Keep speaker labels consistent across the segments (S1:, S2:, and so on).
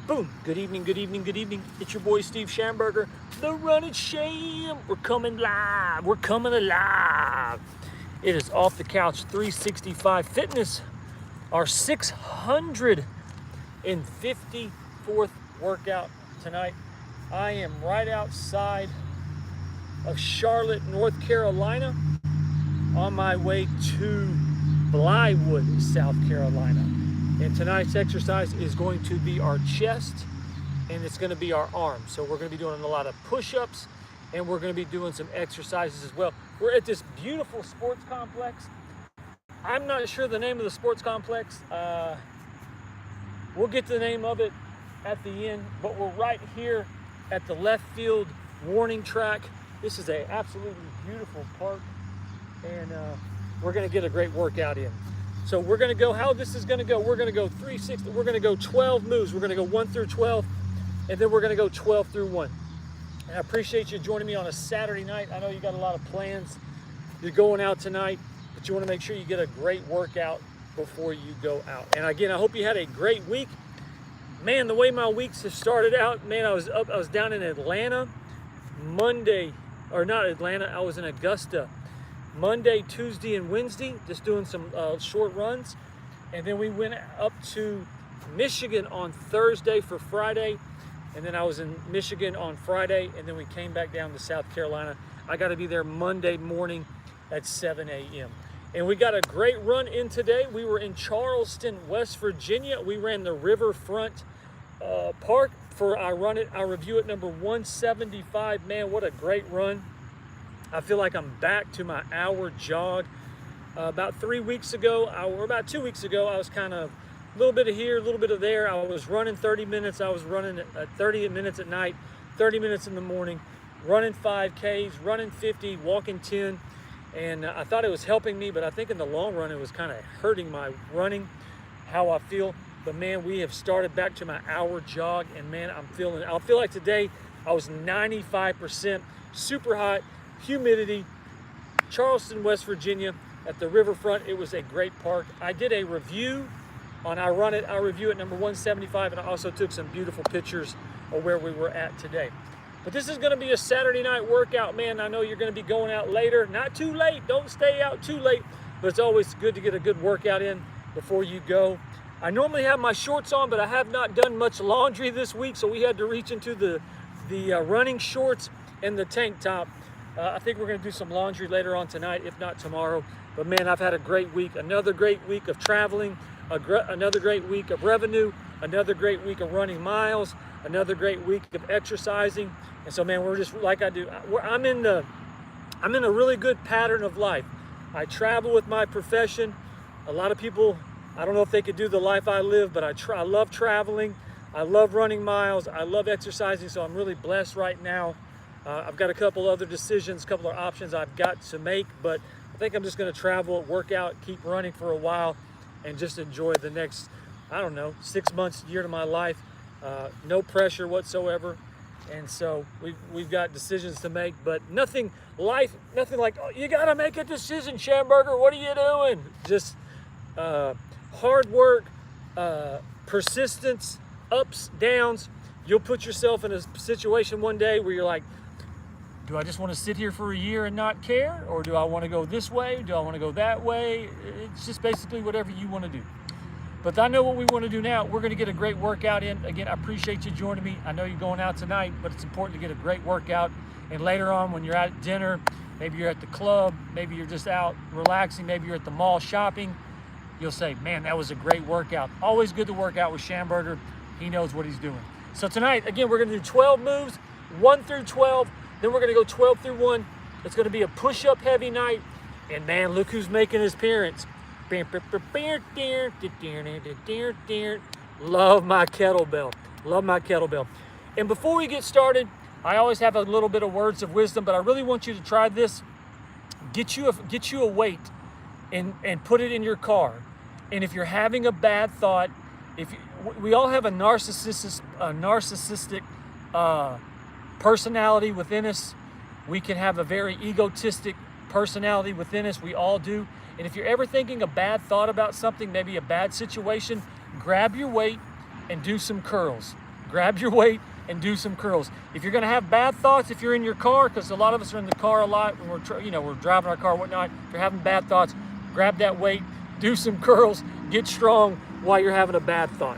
S1: Boom. Good evening, good evening, good evening. It's your boy Steve Schamberger, the Running Sham. We're coming live. We're coming alive. It is Off the Couch 365 Fitness, our 654th workout tonight. I am right outside of Charlotte, North Carolina, on my way to Blywood, South Carolina. And tonight's exercise is going to be our chest, and it's going to be our arms. So we're going to be doing a lot of push-ups, and we're going to be doing some exercises as well. We're at this beautiful sports complex. I'm not sure the name of the sports complex. We'll get to the name of it at the end, but we're right here at the left field warning track. This is an absolutely beautiful park, and we're going to get a great workout in. So we're going to go, how this is going to go, we're going to go 360, we're going to go 12 moves. We're going to go 1 through 12, and then we're going to go 12 through 1. And I appreciate you joining me on a Saturday night. I know you got a lot of plans. You're going out tonight, but you want to make sure you get a great workout before you go out. And again, I hope you had a great week. Man, the way my weeks have started out, man, I was down in Atlanta Monday, or not Atlanta, I was in Augusta Monday, Tuesday, and Wednesday, just doing some short runs. And then we went up to Michigan on Thursday for Friday. And then I was in Michigan on Friday, and then we came back down to South Carolina. I got to be there Monday morning at 7 a.m. And we got a great run in today. We were in Charleston, West Virginia. We ran the Riverfront Park for I review it number 175. Man, what a great run. I feel like I'm back to my hour jog. About 3 weeks ago, or about 2 weeks ago, I was kind of a little bit of here, a little bit of there. I was running 30 minutes. I was running 30 minutes at night, 30 minutes in the morning, running 5Ks, running 50, walking 10. And I thought it was helping me, but I think in the long run, it was kind of hurting my running, how I feel. But man, we have started back to my hour jog, and man, I feel like today I was 95%, super hot, humidity, Charleston, West Virginia at the Riverfront. It was a great park. I did a review on I review it number 175, and I also took some beautiful pictures of where we were at today. But this is going to be a Saturday night workout, man. I know you're going to be going out later. Not too late. Don't stay out too late, but it's always good to get a good workout in before you go. I normally have my shorts on, but I have not done much laundry this week, so we had to reach into the running shorts and the tank top. I think we're going to do some laundry later on tonight, if not tomorrow. But man, I've had a great week. Another great week of traveling, another great week of revenue, another great week of running miles, another great week of exercising. And so man, we're just like I do. I'm in a really good pattern of life. I travel with my profession. A lot of people, I don't know if they could do the life I live, but I love traveling. I love running miles. I love exercising. So I'm really blessed right now. I've got a couple other decisions, a couple of options I've got to make, but I think I'm just going to travel, work out, keep running for a while, and just enjoy the next, I don't know, 6 months, year to my life. No pressure whatsoever. And so we've got decisions to make, but nothing like, oh, you got to make a decision, Schamberger. What are you doing? Just hard work, persistence, ups, downs. You'll put yourself in a situation one day where you're like, do I just want to sit here for a year and not care? Or do I want to go this way? Do I want to go that way? It's just basically whatever you want to do. But I know what we want to do now. We're going to get a great workout in. Again, I appreciate you joining me. I know you're going out tonight, but it's important to get a great workout. And later on, when you're at dinner, maybe you're at the club, maybe you're just out relaxing, maybe you're at the mall shopping, you'll say, man, that was a great workout. Always good to work out with Schamberger. He knows what he's doing. So tonight, again, we're going to do 12 moves, 1 through 12. Then we're going to go 12 through 1. It's going to be a push-up heavy night. And man, look who's making his appearance. Love my kettlebell. Love my kettlebell. And before we get started, I always have a little bit of words of wisdom, but I really want you to try this. Get you a weight and put it in your car. And if you're having a bad thought, we all have a narcissistic personality within us. We can have a very egotistic personality within us. We all do. And if you're ever thinking a bad thought about something, maybe a bad situation, grab your weight and do some curls. grab your weight and do some curls. If you're gonna have bad thoughts, if you're in your car, because a lot of us are in the car a lot when we're driving our car, whatnot. If you're having bad thoughts, grab that weight, do some curls, get strong while you're having a bad thought.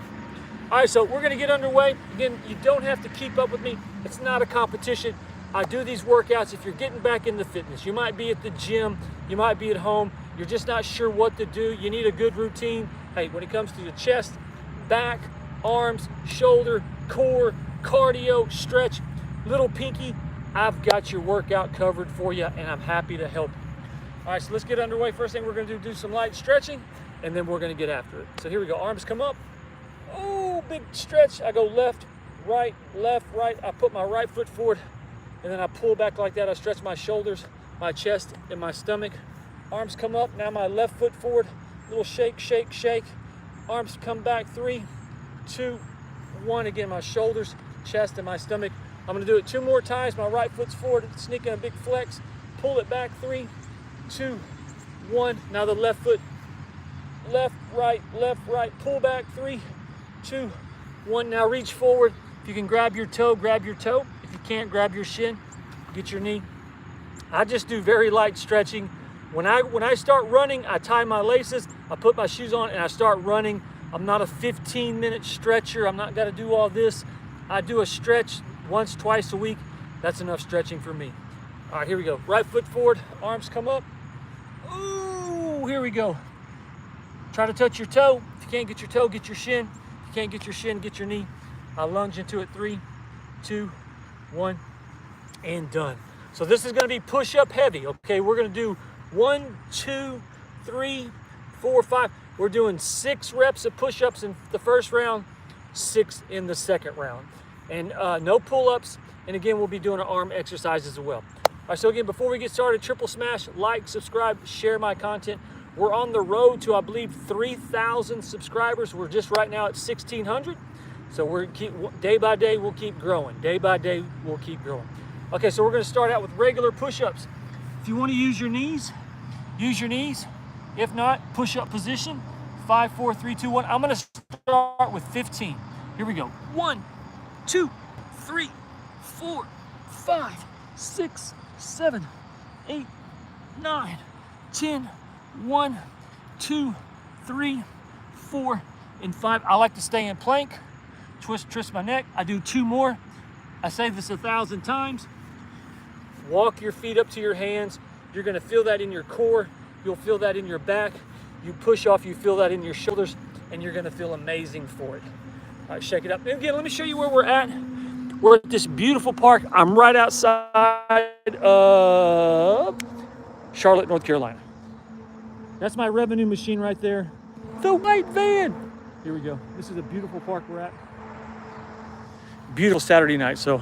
S1: All right, so we're gonna get underway. Again, you don't have to keep up with me. It's not a competition. I do these workouts if you're getting back into fitness. You might be at the gym, you might be at home, you're just not sure what to do, you need a good routine. Hey, when it comes to your chest, back, arms, shoulder, core, cardio, stretch, little pinky, I've got your workout covered for you, and I'm happy to help you. All right, so let's get underway. First thing we're gonna do some light stretching, and then we're gonna get after it. So here we go, arms come up. Oh, big stretch. I go left, right. I put my right foot forward, and then I pull back like that. I stretch my shoulders, my chest, and my stomach. Arms come up, now my left foot forward, little shake, shake, shake. Arms come back, 3, 2, 1. Again, my shoulders, chest, and my stomach. I'm gonna do it 2 more times. My right foot's forward, sneak in a big flex, pull it back, 3, 2, 1. Now the left foot, left, right, pull back, 3, 2, 1. Now reach forward. If you can grab your toe, grab your toe. If you can't, grab your shin, get your knee. I just do very light stretching. When I start running, I tie my laces, I put my shoes on, and I start running. I'm not a 15-minute stretcher. I'm not gonna do all this. I do a stretch once, twice a week. That's enough stretching for me. All right, here we go. Right foot forward, arms come up. Ooh, here we go. Try to touch your toe. If you can't get your toe, get your shin. If you can't get your shin, get your knee. I lunge into it, 3, 2, 1, and done. So this is gonna be push-up heavy, okay? We're gonna do 1, 2, 3, 4, 5. We're doing 6 reps of push-ups in the first round, 6 in the second round. And no pull-ups. And again, we'll be doing our arm exercises as well. All right, so again, before we get started, triple smash, like, subscribe, share my content. We're on the road to, I believe, 3,000 subscribers. We're just right now at 1,600. So we're day by day, we'll keep growing. Day by day, we'll keep growing. Okay, so we're gonna start out with regular push-ups. If you wanna use your knees, use your knees. If not, push-up position, 5, 4, 3, 2, 1. I'm gonna start with 15. Here we go. 1, 2, 3, 4, 5, 6, 7, 8, 9, 10, 1, 2, 3, 4, and 5. I like to stay in plank, twist my neck. I do 2 more. I say this 1,000 times. Walk your feet up to your hands. You're gonna feel that in your core. You'll feel that in your back. You push off, you feel that in your shoulders, and you're gonna feel amazing for it. All right, shake it up. And again, let me show you where we're at. We're at this beautiful park. I'm right outside of Charlotte, North Carolina. That's my revenue machine right there. The white van. Here we go. This is a beautiful park we're at. Beautiful Saturday night. So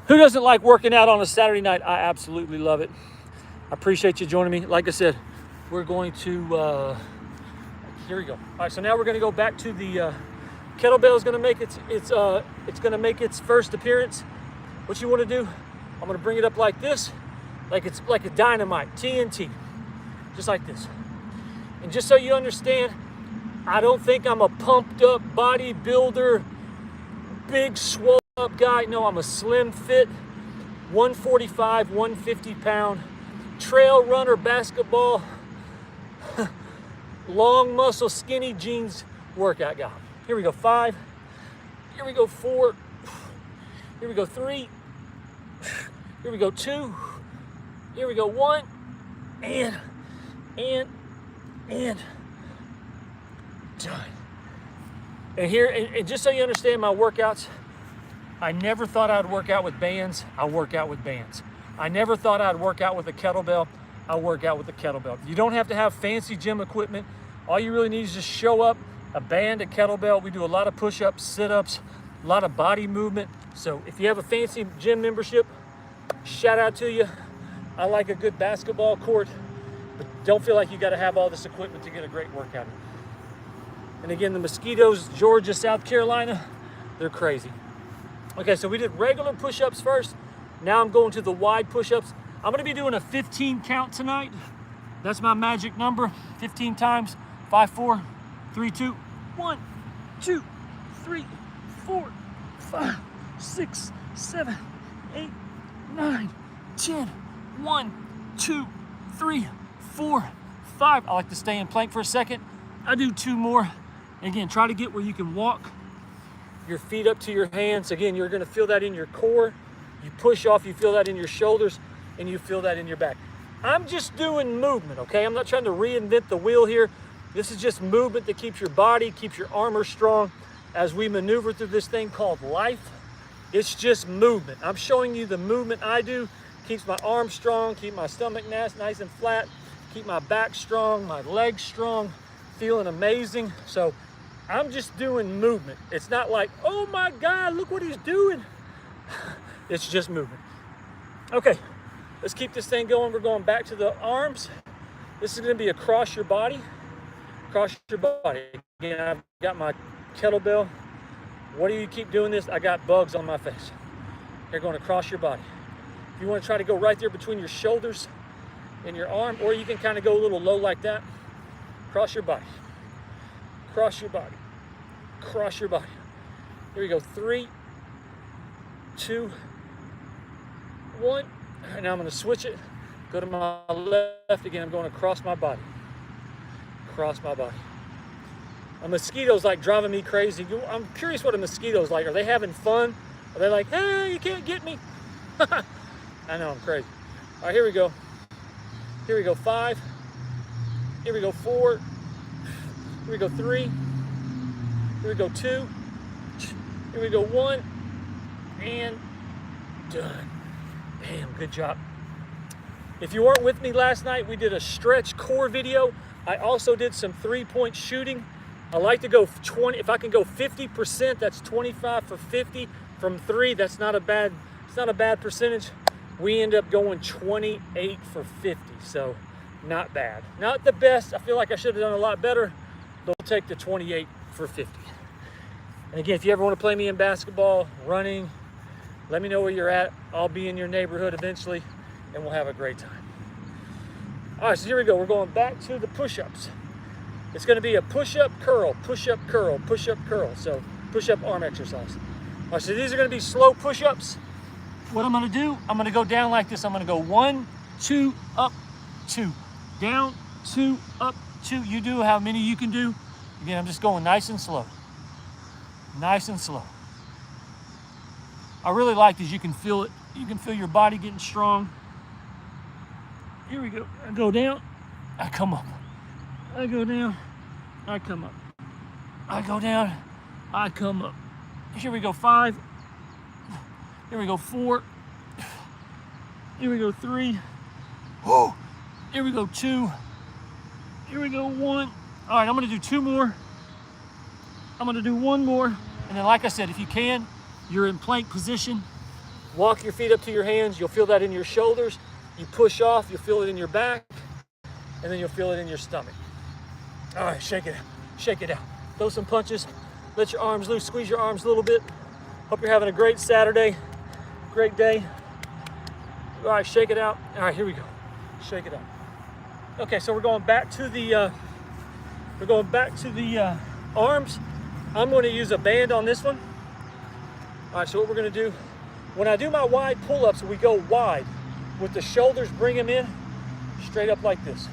S1: who doesn't like working out on a Saturday night? I absolutely love it. I appreciate you joining me. Like I said, we're going to, here we go. All right, so now we're gonna go back to the kettlebell is gonna make it's gonna make its first appearance. What you wanna do, I'm gonna bring it up like this, like it's like a dynamite, TNT, just like this. And just so you understand, I don't think I'm a pumped up bodybuilder, big swole up guy. No, I'm a slim fit, 145, 150 pound, trail runner, basketball, long muscle, skinny jeans workout guy. Here we go, 5. Here we go, 4. Here we go, 3. Here we go, 2. Here we go, 1. And done. And here, and just so you understand my workouts, I never thought I'd work out with bands. I work out with bands. I never thought I'd work out with a kettlebell. I work out with a kettlebell. You don't have to have fancy gym equipment. All you really need is just show up, a band, a kettlebell. We do a lot of push-ups, sit-ups, a lot of body movement. So if you have a fancy gym membership, shout out to you. I like a good basketball court, but don't feel like you gotta have all this equipment to get a great workout. And again, the mosquitoes, Georgia, South Carolina, they're crazy. Okay, so we did regular push-ups first. Now I'm going to the wide push-ups. I'm gonna be doing a 15 count tonight. That's my magic number, 15 times. 5, 4, 3, 2, 1, 2, 3, 4, 5, 6, 7, 8, 9, 10. 1, 2, 3, 4, 5. I like to stay in plank for a second. I do 2 more. Again, try to get where you can walk your feet up to your hands. Again, you're gonna feel that in your core. You push off, you feel that in your shoulders, and you feel that in your back. I'm just doing movement, okay? I'm not trying to reinvent the wheel here. This is just movement that keeps your body, keeps your armor strong as we maneuver through this thing called life. It's just movement. I'm showing you the movement I do. Keeps my arms strong, keep my stomach nice and flat, keep my back strong, my legs strong, feeling amazing. So I'm just doing movement. It's not like, oh my God, look what he's doing. It's just movement. Okay, let's keep this thing going. We're going back to the arms. This is gonna be across your body. Across your body. Again, I've got my kettlebell. What do you keep doing this? I got bugs on my face. They're going across your body. You want to try to go right there between your shoulders and your arm, or you can kind of go a little low like that. Cross your body. Cross your body. Cross your body. Here we go. 3, 2, 1. And now I'm going to switch it. Go to my left again. I'm going across my body. Across my body. A mosquito's like driving me crazy. I'm curious what a mosquito's like. Are they having fun? Are they like, hey, you can't get me? I know, I'm crazy. All right, here we go. Here we go, 5. Here we go, 4. Here we go, 3. Here we go, 2. Here we go, 1. And done. Bam, good job. If you weren't with me last night, we did a stretch core video. I also did some 3-point shooting. I like to go 20, if I can go 50%, that's 25 for 50. From 3, that's not a bad, it's not a bad percentage. We end up going 28 for 50, so not bad. Not the best. I feel like I should have done a lot better, but we'll take the 28 for 50. And again, if you ever want to play me in basketball, running, let me know where you're at. I'll be in your neighborhood eventually, and we'll have a great time. All right, so here we go. We're going back to the push-ups. It's going to be a push-up curl, push-up curl, push-up curl. So push-up arm exercise. All right, so these are going to be slow push-ups. What I'm going to do, I'm going to go down like this. I'm going to go 1, 2, up, 2. Down, 2, up, 2. You do how many you can do. Again, I'm just going nice and slow. Nice and slow. I really like this. You can feel it. You can feel your body getting strong. Here we go. I go down. I come up. I go down. I come up. I go down. I come up. Here we go, 5. Here we go, 4. Here we go, 3. Whoa. Here we go, 2. Here we go, 1. All right, I'm gonna do 2 more. I'm gonna do 1 more. And then like I said, if you can, you're in plank position. Walk your feet up to your hands. You'll feel that in your shoulders. You push off, you'll feel it in your back, and then you'll feel it in your stomach. All right, shake it out. Shake it out. Throw some punches. Let your arms loose. Squeeze your arms a little bit. Hope you're having a great Saturday. Great day. All right, shake it out. All right, here we go. Shake it out. Okay, so we're going back to the arms. I'm going to use a band on this one. All right, so what we're going to do, when I do my wide pull-ups, we go wide with the shoulders, bring them in straight up like this.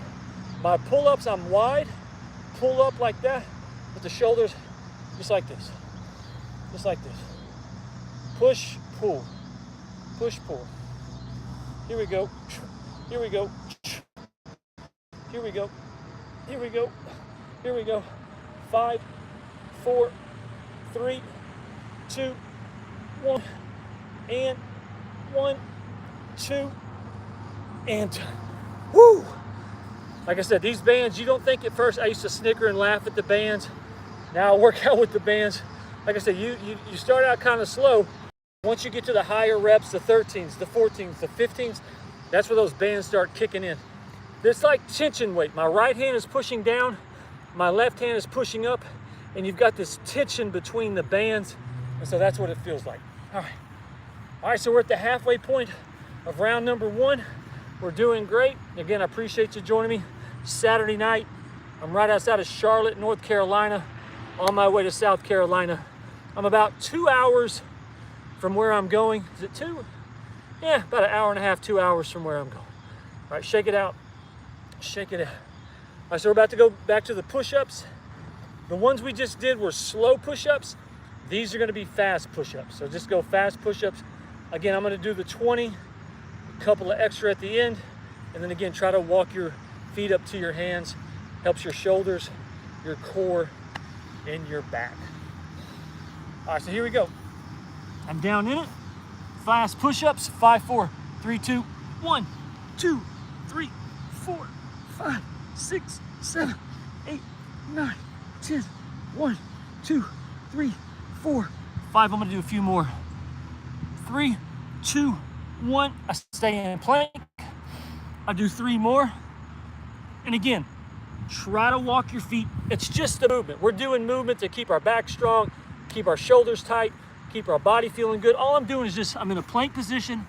S1: My pull-ups, I'm wide, pull up like that with the shoulders just like this. Just like this. Push, pull. Push, pull. Here we go. Here we go. Here we go. Here we go. Here we go. 5, 4, 3, 2, 1. And 1, 2, and done. Woo! Like I said, these bands, you don't think at first, I used to snicker and laugh at the bands. Now I work out with the bands. Like I said, you start out kind of slow. Once you get to the higher reps, the 13s, the 14s, the 15s, that's where those bands start kicking in. It's like tension weight. My right hand is pushing down, my left hand is pushing up, and you've got this tension between the bands, and so that's what it feels like. All right. All right, so we're at the halfway point of round number 1. We're doing great. Again, I appreciate you joining me. Saturday night, I'm right outside of Charlotte, North Carolina, on my way to South Carolina. I'm about 2 hours from where I'm going. Is it 2? Yeah, about an hour and a half, 2 hours from where I'm going. All right, shake it out, shake it out. All right, so we're about to go back to the push-ups. The ones we just did were slow push-ups. These are gonna be fast push-ups. So just go fast push-ups. Again, I'm gonna do the 20, a couple of extra at the end, and then again, try to walk your feet up to your hands. Helps your shoulders, your core, and your back. All right, so here we go. I'm down in it. Fast push-ups, 5, 4, 3, 2, 1, 2, 3, 4, 5, 6, 7, 8, 9, 10, 1, 2, 3, 4, 5. I'm gonna do a few more. 3, 2, 1. I stay in plank. I do 3 more. And again, try to walk your feet. It's just a movement. We're doing movement to keep our back strong, keep our shoulders tight, keep our body feeling good. All I'm doing is just, I'm in a plank position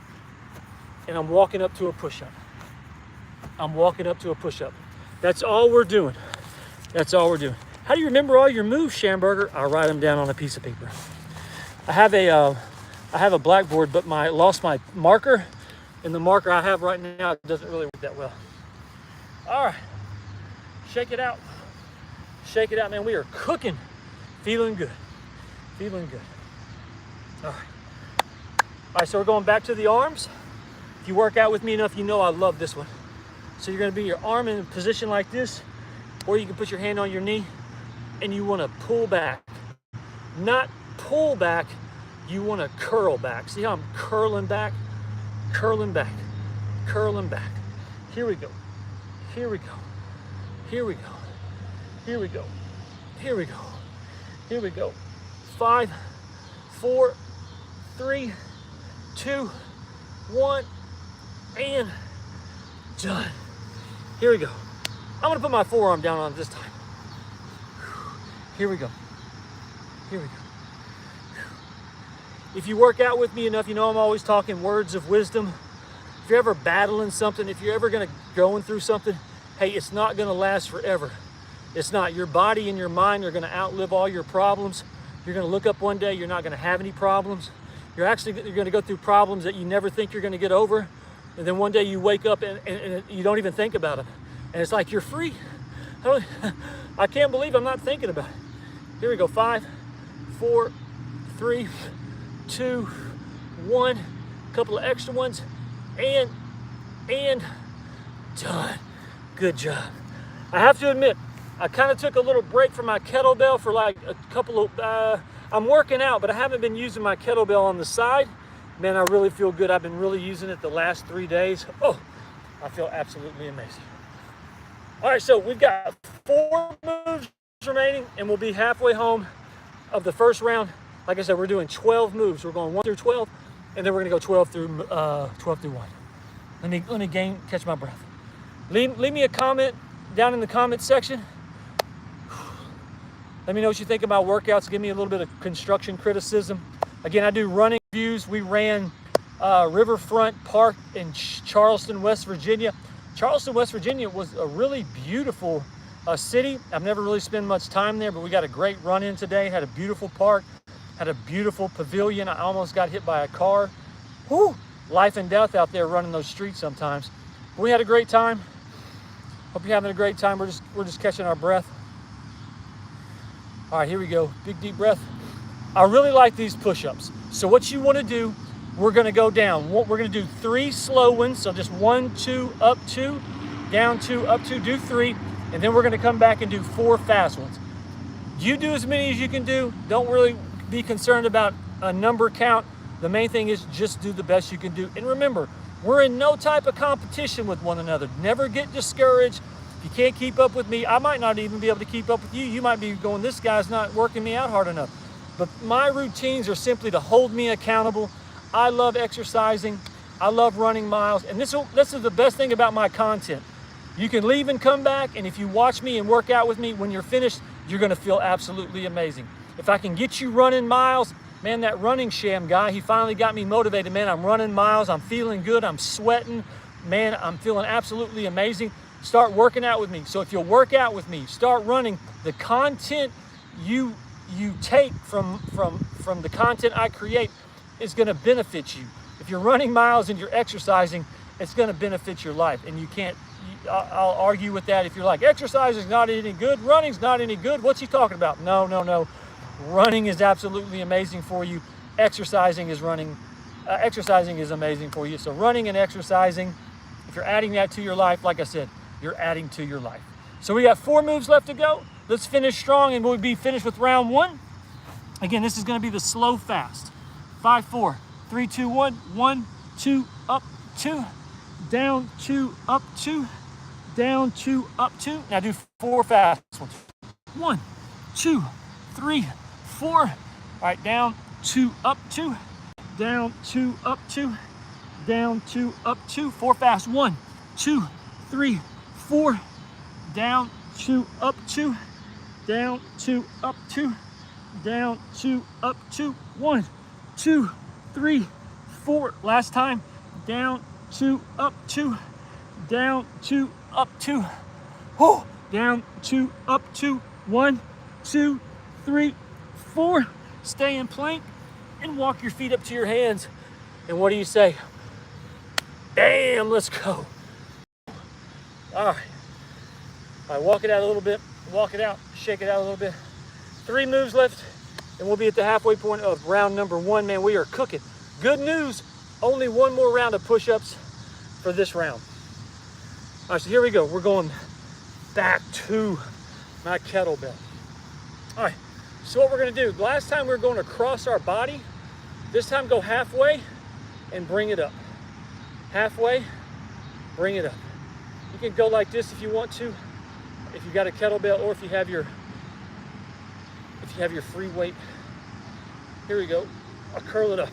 S1: and I'm walking up to a push-up. I'm walking up to a push-up. That's all we're doing. That's all we're doing. How do you remember all your moves, Schamberger? I'll write them down on a piece of paper. I have a blackboard, but I lost my marker, and the marker I have right now doesn't really work that well. All right, shake it out. Shake it out, man. We are cooking. Feeling good. Feeling good. All right. All right, so we're going back to the arms. If you work out with me enough, you know I love this one. So you're gonna be your arm in a position like this, or you can put your hand on your knee, and you wanna pull back. Not pull back, you wanna curl back. See how I'm curling back? Curling back, curling back. Here we go, here we go, here we go, here we go, here we go, here we go. 5, 4, 3, 2, 1, and done. Here we go. I'm gonna put my forearm down on it this time. Here we go. Here we go. If you work out with me enough, you know I'm always talking words of wisdom. If you're ever battling something, if you're ever going through something, hey, it's not gonna last forever. It's not. Your body and your mind are gonna outlive all your problems. You're gonna look up one day, you're not gonna have any problems. You're gonna go through problems that you never think you're gonna get over. And then one day you wake up and you don't even think about them. And it's like, you're free. I can't believe I'm not thinking about it. Here we go, 5, 4, 3, 2, 1. A couple of extra ones, and done. Good job. I have to admit, I kind of took a little break from my kettlebell for like a couple of, I'm working out, but I haven't been using my kettlebell on the side. Man, I really feel good. I've been really using it the last 3 days. Oh, I feel absolutely amazing. All right, so we've got 4 moves remaining, and we'll be halfway home of the first round. Like I said, we're doing 12 moves. We're going 1 through 12, and then we're gonna go 12 through 1. Let me catch my breath. Leave me a comment down in the comment section. Let me know what you think about workouts. Give me a little bit of construction criticism. Again, I do running reviews. We ran Riverfront Park in Charleston, West Virginia. Charleston, West Virginia was a really beautiful city. I've never really spent much time there, but we got a great run in today. Had a beautiful park, had a beautiful pavilion. I almost got hit by a car. Whew, life and death out there running those streets sometimes. But we had a great time. Hope you're having a great time. We're just catching our breath. All right, here we go. Big deep breath. I really like these push-ups. So what you want to do, we're going to go down. We're going to do 3 slow ones. So just 1, 2, up 2, down 2, up 2, do 3. And then we're going to come back and do 4 fast ones. You do as many as you can do. Don't really be concerned about a number count. The main thing is just do the best you can do. And remember, we're in no type of competition with one another. Never get discouraged. If you can't keep up with me, I might not even be able to keep up with you. You might be going, this guy's not working me out hard enough. But my routines are simply to hold me accountable. I love exercising. I love running miles. And this is the best thing about my content. You can leave and come back, and if you watch me and work out with me, when you're finished, you're gonna feel absolutely amazing. If I can get you running miles, man, that running sham guy, he finally got me motivated. Man, I'm running miles, I'm feeling good, I'm sweating. Man, I'm feeling absolutely amazing. Start working out with me. So if you'll work out with me, start running, the content you take from the content I create, is gonna benefit you. If you're running miles and you're exercising, it's gonna benefit your life. And you can't, I'll argue with that. If you're like, exercising is not any good, running's not any good, what's he talking about? No, no, no. Running is absolutely amazing for you. Exercising is amazing for you. So running and exercising, if you're adding that to your life, like I said, you're adding to your life. So we got 4 moves left to go. Let's finish strong and we'll be finished with round 1. Again, this is gonna be the slow fast. 5, 4, 3, 2, 1. 1, 2, up, 2, down, 2, up, 2, down, 2, up, 2. Now do 4 fast ones. 1, 2, 3, 4. All right, down, 2, up, 2, down, 2, up, 2, down, 2, up, 2. 4 fast. 1, 2, 3, 4, down, 2, up, 2, down, 2, up, 2, down, 2, up, 2. 1, 2, 3, 4. Last time. Down, 2, up, 2, down, 2, up, 2. Oh, down, 2, up, 2. 1, 2, 3, 4. Stay in plank and walk your feet up to your hands. And what do you say? Bam, let's go. All right. All right, walk it out a little bit. Walk it out, shake it out a little bit. 3 moves left, and we'll be at the halfway point of round number 1. Man, we are cooking. Good news, only 1 more round of push-ups for this round. All right, so here we go. We're going back to my kettlebell. All right, so what we're gonna do, last time we were going across our body. This time go halfway and bring it up. Halfway, bring it up. You can go like this if you want to, if you got a kettlebell, or if you have your free weight. Here we go. I'll curl it up.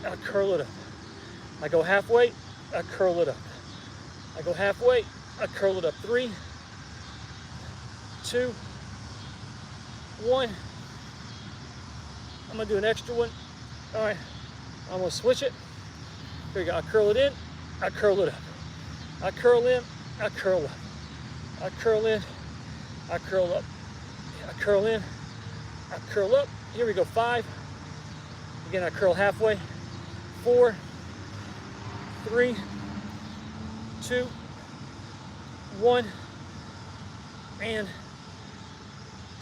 S1: I'll curl it up. I go halfway, I curl it up. I go halfway, I curl it up. 3, 2, 1. I'm gonna do an extra one. All right, I'm gonna switch it. Here we go. I curl it in, I curl it up. I curl in, I curl up. I curl in, I curl up. I curl in, I curl up. Here we go. 5. Again, I curl halfway. 4, 3, 2, 1, and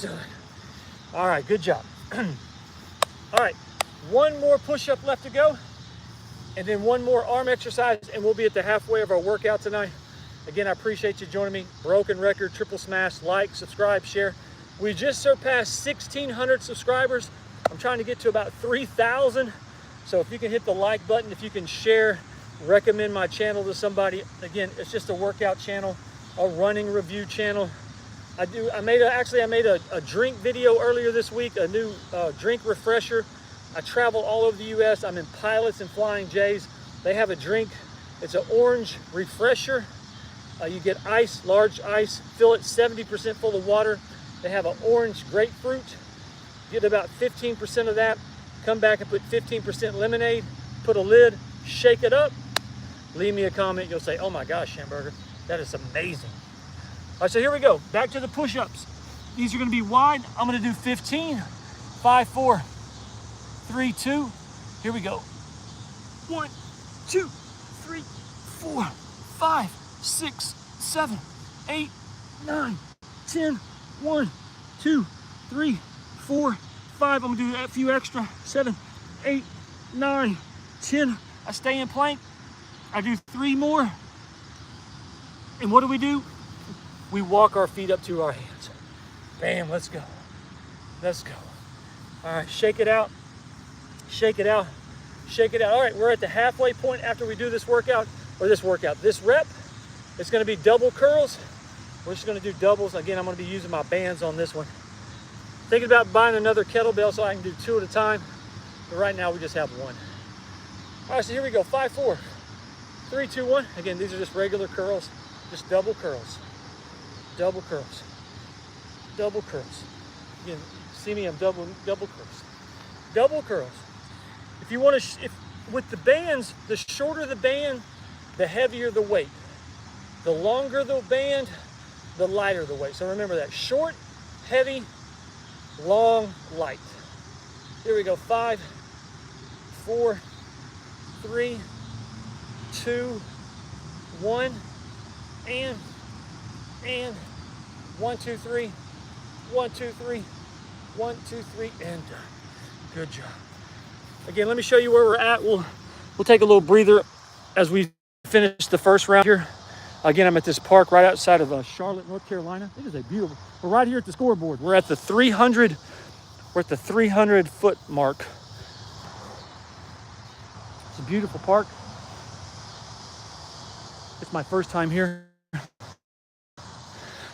S1: done. All right, good job. All right, 1 more push-up left to go, and then 1 more arm exercise, and we'll be at the halfway of our workout tonight. Again, I appreciate you joining me. Broken record, triple smash, like, subscribe, share. We just surpassed 1,600 subscribers. I'm trying to get to about 3,000. So if you can hit the like button, if you can share, recommend my channel to somebody. Again, it's just a workout channel, a running review channel. I made a drink video earlier this week, a new drink refresher. I travel all over the US. I'm in Pilots and Flying J's. They have a drink. It's an orange refresher. You get ice, large ice, fill it 70% full of water. They have an orange grapefruit. Get about 15% of that. Come back and put 15% lemonade, put a lid, shake it up. Leave me a comment. You'll say, oh my gosh, Hamburger, that is amazing. All right, so here we go. Back to the push-ups. These are gonna be wide. I'm gonna do 15. 5, 4, 3, 2. Here we go. 1, 2, 3, 4, 5, 6, 7, 8, 9, 10. 1, 2, 3, 4, 5. I'm gonna do a few extra. 7, 8, 9, 10. I stay in plank. I do 3 more. And what do? We walk our feet up to our hands. Bam, let's go. Let's go. All right, shake it out. Shake it out. Shake it out. All right, we're at the halfway point after we do this workout, this rep. It's gonna be double curls. We're just gonna do doubles. Again, I'm gonna be using my bands on this one. Thinking about buying another kettlebell so I can do 2 at a time. But right now we just have 1. All right, so here we go. 5, 4, 3, 2, 1. Again, these are just regular curls, just double curls. Double curls. Double curls. Again, see me, I'm double curls. Double curls. If you want to, with the bands, the shorter the band, the heavier the weight. The longer the band, the lighter the weight. So remember that. Short, heavy, long, light. Here we go. 5, 4, 3, 2, 1, and 1, 2, 3, 1, 2, 3, 1, 2, 3, and done. Good job. Again, let me show you where we're at. We'll take a little breather as we finish the first round here. Again, I'm at this park right outside of Charlotte, North Carolina. It is a beautiful. We're right here at the scoreboard. We're at the 300. We're at the 300-foot mark. It's a beautiful park. It's my first time here.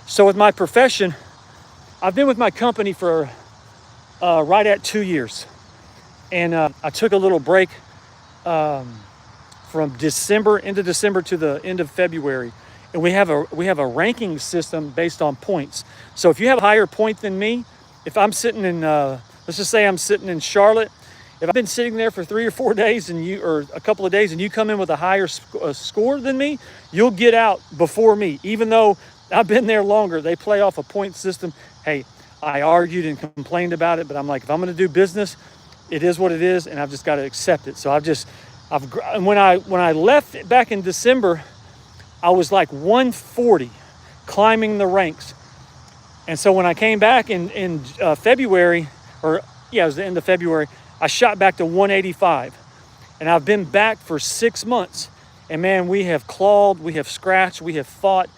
S1: So with my profession, I've been with my company for right at 2 years. And I took a little break from December into December to the end of February. And we have a ranking system based on points. So if you have a higher point than me, if I'm sitting in, let's just say I'm sitting in Charlotte, if I've been sitting there for 3 or 4 days or a couple of days and you come in with a higher score than me, you'll get out before me. Even though I've been there longer, they play off a point system. Hey, I argued and complained about it, but I'm like, if I'm going to do business, it is what it is, and I've just got to accept it. So when I left back in December, I was like 140 climbing the ranks. And so when I came back in February, it was the end of February, I shot back to 185. And I've been back for 6 months. And man, we have clawed, we have scratched, we have fought.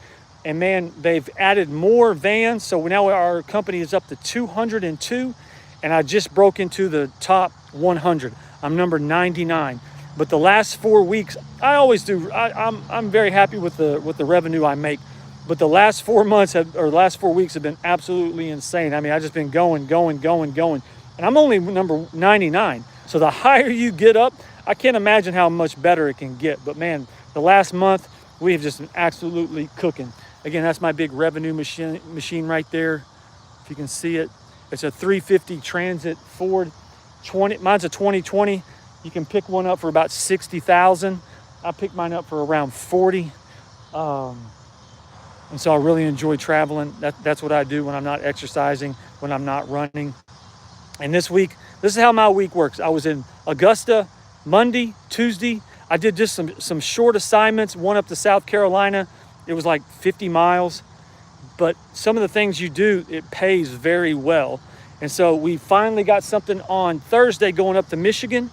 S1: And man, they've added more vans. So now our company is up to 202. And I just broke into the top 100. I'm number 99. But the last 4 weeks, I always do. I'm very happy with the revenue I make. But the last 4 months last 4 weeks have been absolutely insane. I mean, I've just been going. And I'm only number 99. So the higher you get up, I can't imagine how much better it can get. But man, the last month, we have just been absolutely cooking. Again, that's my big revenue machine right there. If you can see it. It's a 350 Transit Ford 20. Mine's a 2020. You can pick one up for about 60,000. I picked mine up for around 40. And so I really enjoy traveling. That's what I do when I'm not exercising, when I'm not running. And this week, this is how my week works. I was in Augusta Monday, Tuesday. I did just some short assignments, one up to South Carolina. It was like 50 miles. But some of the things you do, it pays very well. And so we finally got something on Thursday going up to Michigan.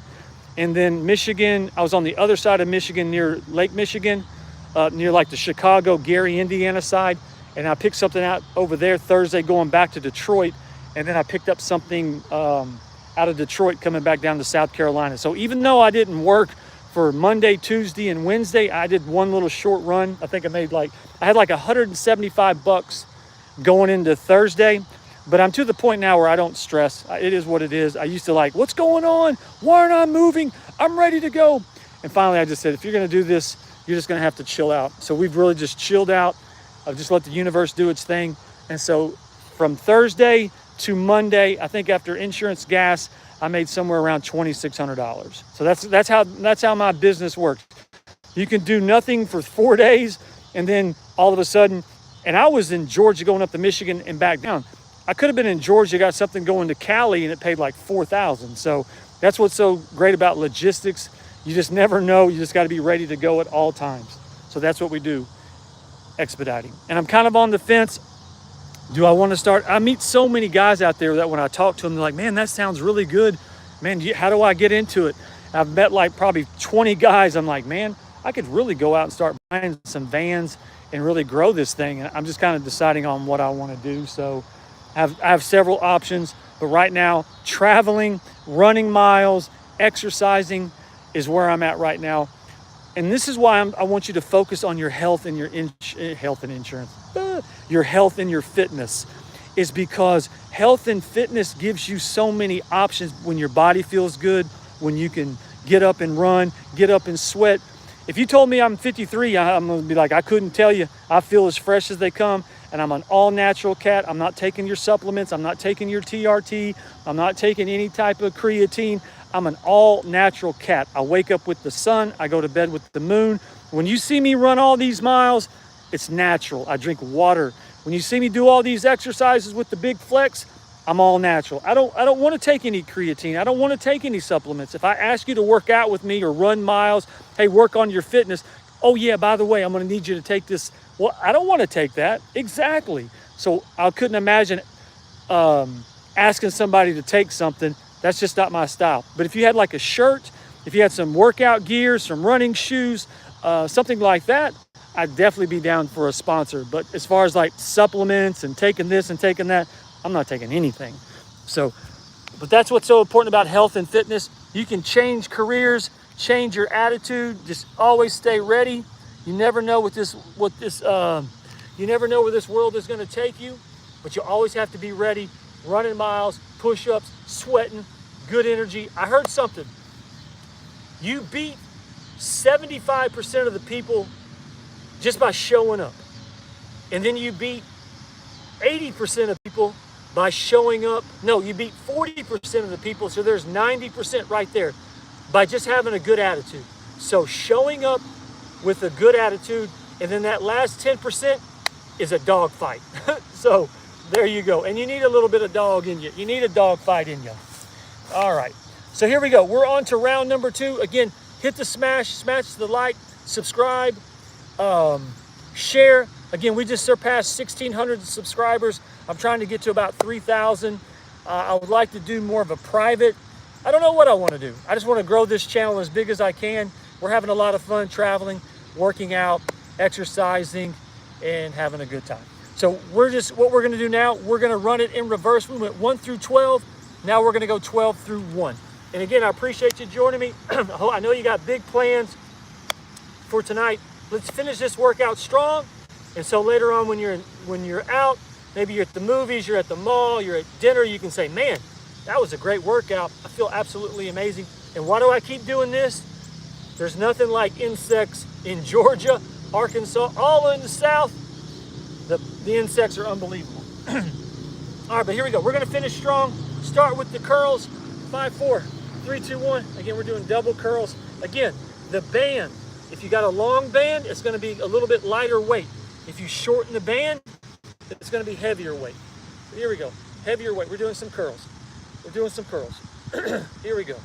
S1: And then Michigan, I was on the other side of Michigan near Lake Michigan, near like the Chicago, Gary, Indiana side. And I picked something out over there Thursday going back to Detroit. And then I picked up something out of Detroit coming back down to South Carolina. So even though I didn't work for Monday, Tuesday, and Wednesday, I did one little short run. I think I had like $175 going into Thursday. But I'm to the point now where I don't stress. It is what it is. I used to like, what's going on? Why aren't I moving? I'm ready to go. And finally, I just said, if you're going to do this, you're just going to have to chill out. So we've really just chilled out. I've just let the universe do its thing. And so from Thursday to Monday, I think after insurance, gas, I made somewhere around $2,600. So that's how my business works. You can do nothing for 4 days, and then all of a sudden, and I was in Georgia going up to Michigan and back down. I could have been in Georgia, got something going to Cali, and it paid like $4,000. So that's what's so great about logistics. You just never know. You just got to be ready to go at all times. So that's what we do, expediting. And I'm kind of on the fence. Do I want to start? I meet so many guys out there that when I talk to them, they're like, man, that sounds really good. Man, how do I get into it? I've met like probably 20 guys. I'm like, man, I could really go out and start buying some vans and really grow this thing. And I'm just kind of deciding on what I want to do. So I have several options, but right now, traveling, running miles, exercising is where I'm at right now. And this is why I want you to focus on your health and your health and insurance. Your health and your fitness is because health and fitness gives you so many options when your body feels good, when you can get up and run, get up and sweat. If you told me I'm 53, I'm going to be like, I couldn't tell you. I feel as fresh as they come, and I'm an all-natural cat. I'm not taking your supplements. I'm not taking your TRT. I'm not taking any type of creatine. I'm an all-natural cat. I wake up with the sun. I go to bed with the moon. When you see me run all these miles, it's natural. I drink water. When you see me do all these exercises with the big flex, I'm all natural. I don't want to take any creatine. I don't want to take any supplements. If I ask you to work out with me or run miles, hey, work on your fitness. Oh yeah, by the way, I'm going to need you to take this. Well, I don't want to take that. Exactly. So I couldn't imagine asking somebody to take something. That's just not my style. But if you had like a shirt, if you had some workout gear, some running shoes, something like that, I'd definitely be down for a sponsor. But as far as like supplements and taking this and taking that, I'm not taking anything. So, but that's what's so important about health and fitness. You can change careers, change your attitude, just always stay ready. You never know you never know where this world is going to take you, but you always have to be ready, running miles, push-ups, sweating, good energy. I heard something. You beat 75% of the people just by showing up. And then you beat 80% of people by showing up. No, you beat 40% of the people, so there's 90% right there by just having a good attitude. So showing up with a good attitude, and then that last 10% is a dog fight. So there you go. And you need a little bit of dog in you. You need a dog fight in you. All right. So here we go. We're on to round number 2. Again, hit the smash the like, subscribe, share. Again, we just surpassed 1,600 subscribers. I'm trying to get to about 3,000. I would like to do more of a private. I don't know what I want to do. I just want to grow this channel as big as I can. We're having a lot of fun traveling, working out, exercising, and having a good time. So what we're going to do now, we're going to run it in reverse. We went 1 through 12. Now we're going to go 12 through 1. And again, I appreciate you joining me. I know you got big plans for tonight. Let's finish this workout strong. And so later on when you're out, maybe you're at the movies, you're at the mall, you're at dinner, you can say, man, that was a great workout. I feel absolutely amazing. And why do I keep doing this? There's nothing like insects in Georgia, Arkansas, all in the South. The insects are unbelievable. All right, but here we go. We're going to finish strong. Start with the curls. 5, 4, 3, 2, 1. Again, we're doing double curls. Again, the band. If you got a long band, it's going to be a little bit lighter weight. If you shorten the band, it's going to be heavier weight. But here we go. Heavier weight. We're doing some curls. We're doing some curls. Here we go.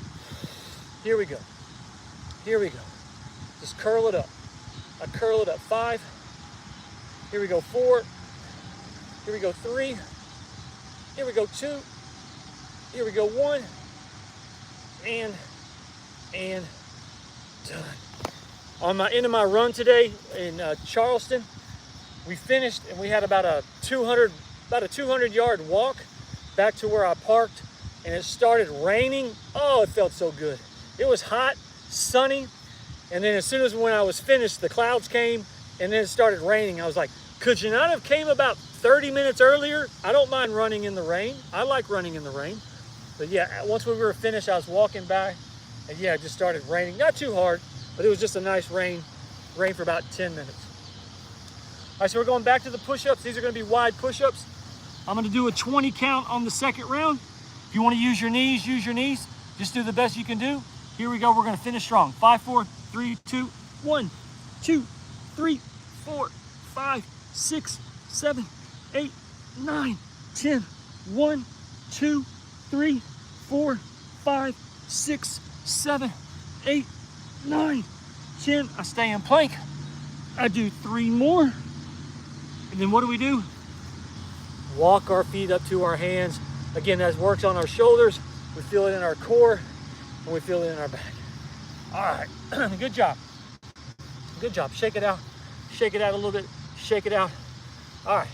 S1: Here we go. Here we go. Just curl it up. I curl it up. 5. Here we go. 4. Here we go. 3. Here we go. 2. Here we go. 1. And done. On my end of my run today in Charleston, we finished and we had about a 200-yard walk back to where I parked, and it started raining. Oh, it felt so good. It was hot, sunny, and then as soon as when I was finished, the clouds came, and then it started raining. I was like, could you not have came about 30 minutes earlier? I don't mind running in the rain. I like running in the rain. But yeah, once we were finished, I was walking by, and yeah, it just started raining. Not too hard, but it was just a nice rain for about 10 minutes. All right, so we're going back to the push-ups. These are going to be wide push-ups. I'm going to do a 20 count on the second round. If you want to use your knees, use your knees. Just do the best you can do. Here we go. We're going to finish strong. 5, 4, 3, 2, 1, 2, 3, 4, 5, 6, 7, 8, 9, 10. 1, 2, 3, 4, 5, 6, 7, 8, 9, 10. I stay in plank. I do 3 more. And then what do? Walk our feet up to our hands. Again, that works on our shoulders. We feel it in our core, and we feel it in our back. All right, good job. Good job. Shake it out. Shake it out a little bit. Shake it out. All right,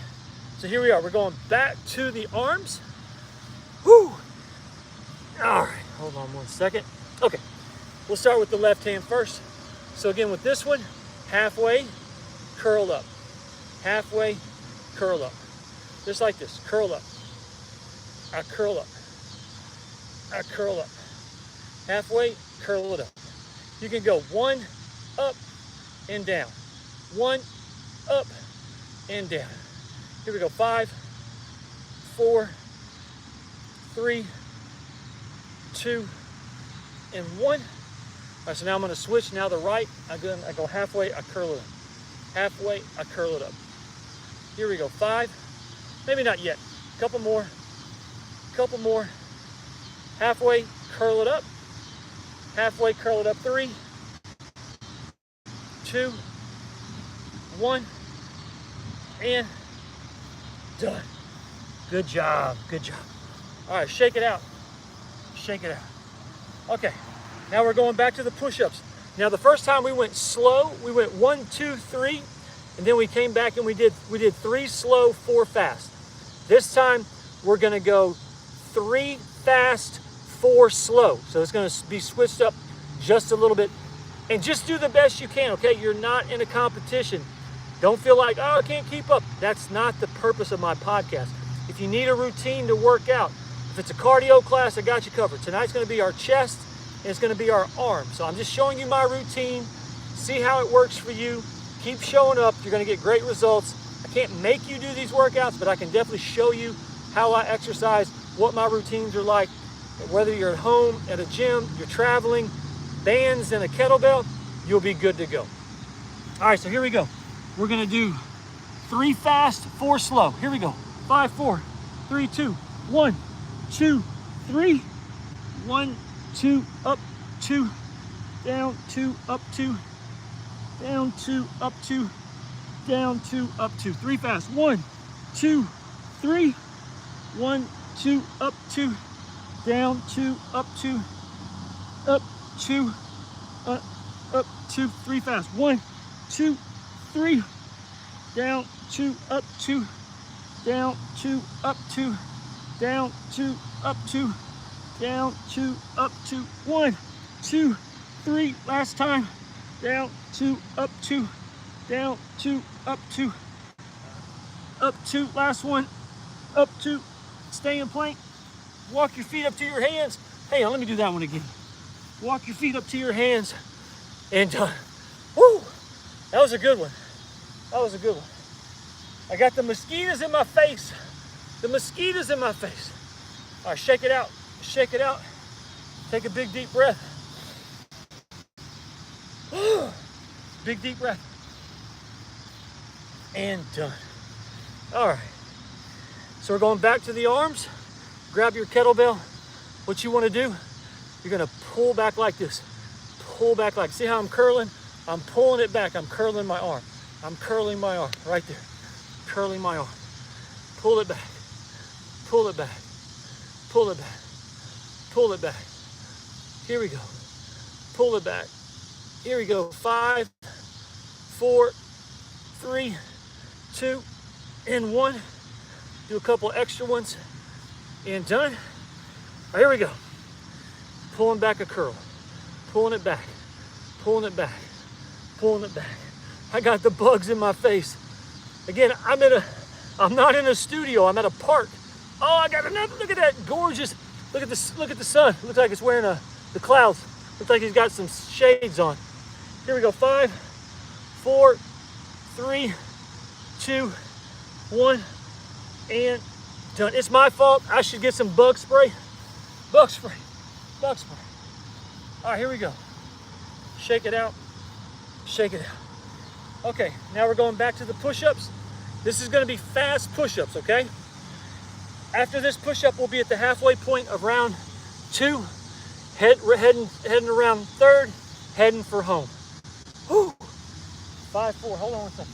S1: so here we are. We're going back to the arms. Whew. All right, hold on 1 second. Okay, we'll start with the left hand first. So again, with this one, halfway, curl up. Halfway, curl up. Just like this, curl up. I curl up. I curl up. Halfway, curl it up. You can go 1 up and down. 1 up and down. Here we go. 5, 4, 3, 2, and 1. All right, so now I'm going to switch. Now the right, I go halfway, I curl it up. Halfway, I curl it up. Here we go. 5. Maybe not yet. A couple more. couple more. Halfway, curl it up. Halfway, curl it up. 3, 2, 1, and done. Good job, good job. All right, shake it out. Shake it out. Okay, now we're going back to the push-ups. Now the first time we went slow, we went 1, 2, 3, and then we came back and we did 3 slow, 4 fast. This time we're gonna go 3 fast, 4 slow. So it's gonna be switched up just a little bit. And just do the best you can, okay? You're not in a competition. Don't feel like, oh, I can't keep up. That's not the purpose of my podcast. If you need a routine to work out, if it's a cardio class, I got you covered. Tonight's gonna be our chest, and it's gonna be our arms. So I'm just showing you my routine. See how it works for you. Keep showing up. You're gonna get great results. I can't make you do these workouts, but I can definitely show you how I exercise, what my routines are like. Whether you're at home, at a gym, you're traveling, bands and a kettlebell, you'll be good to go. All right, so here we go. We're gonna do 3 fast, 4 slow. Here we go. 5, 4, 3, 2, 1, 2, 3. 1, 2, up, 2, down, 2, up, 2, down, 2, up, 2, down, 2, up, 2. 3 fast. 1, 2, 3. 1, 2, up, 2, down, 2, up, 2, up, 2, up, 2. 3 fast. 1, 2, 3. Down, 2, up, 2, down, 2, up, 2, down, 2, up, 2, down, 2, up, 2. 1, 2, 3. Last time. Down, 2, up, 2, down, 2, up, 2, up, 2. Last one. Up, 2. Stay in plank. Walk your feet up to your hands. Hey, let me do that one again. Walk your feet up to your hands and done. Woo! That was a good one. That was a good one. I got the mosquitoes in my face. The mosquitoes in my face. All right, shake it out. Shake it out. Take a big deep breath. Big deep breath. And done. All right. So we're going back to the arms. Grab your kettlebell. What you want to do, you're going to pull back like this. Pull back like, see how I'm curling? I'm pulling it back. I'm curling my arm. I'm curling my arm right there. Curling my arm. Pull it back. Pull it back. Pull it back. Pull it back. Here we go. Pull it back. Here we go. 5, 4, 3, 2, and 1. Do a couple extra ones. And done. All right, here we go. Pulling back a curl. Pulling it back. Pulling it back. Pulling it back. I got the bugs in my face. Again, I'm not in a studio. I'm at a park. Oh, I got another. Look at that gorgeous. Look at this. Look at the sun. Looks like it's wearing the clouds. Looks like he's got some shades on. Here we go. 5, 4, 3, 2, 1, and done. It's my fault. I should get some bug spray. Bug spray. Bug spray. All right, here we go. Shake it out. Shake it out. Okay, now we're going back to the push-ups. This is going to be fast push-ups, okay? After this push-up, we'll be at the halfway point of round 2, heading around 3rd, heading for home. Whew. 5, 4. Hold on one second.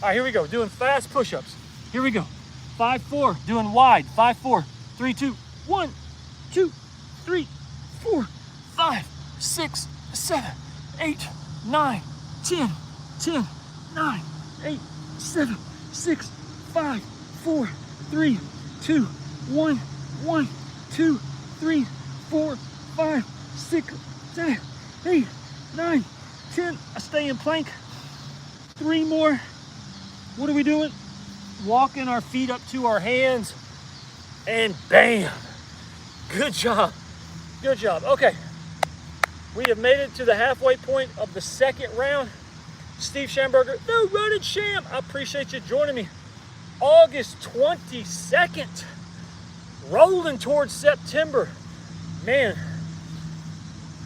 S1: All right, here we go. Doing fast push-ups. Here we go. 5, 4. Doing wide. 5, 4. 3, 2. 1, 2, 3, 4, 5, 6, 7, 8, 9, 10, 10, 9, 8, 7, 6, 5, 4, 3, 2, 1, 1, 2, 3, 4, 5, 6, 7, 8, 9, 10. I stay in plank. 3 more. What are we doing? Walking our feet up to our hands, and bam. Good job. Good job. Okay. We have made it to the halfway point of the 2nd round. Steve Schamberger, the Running Champ. I appreciate you joining me. August 22nd. Rolling towards September. Man,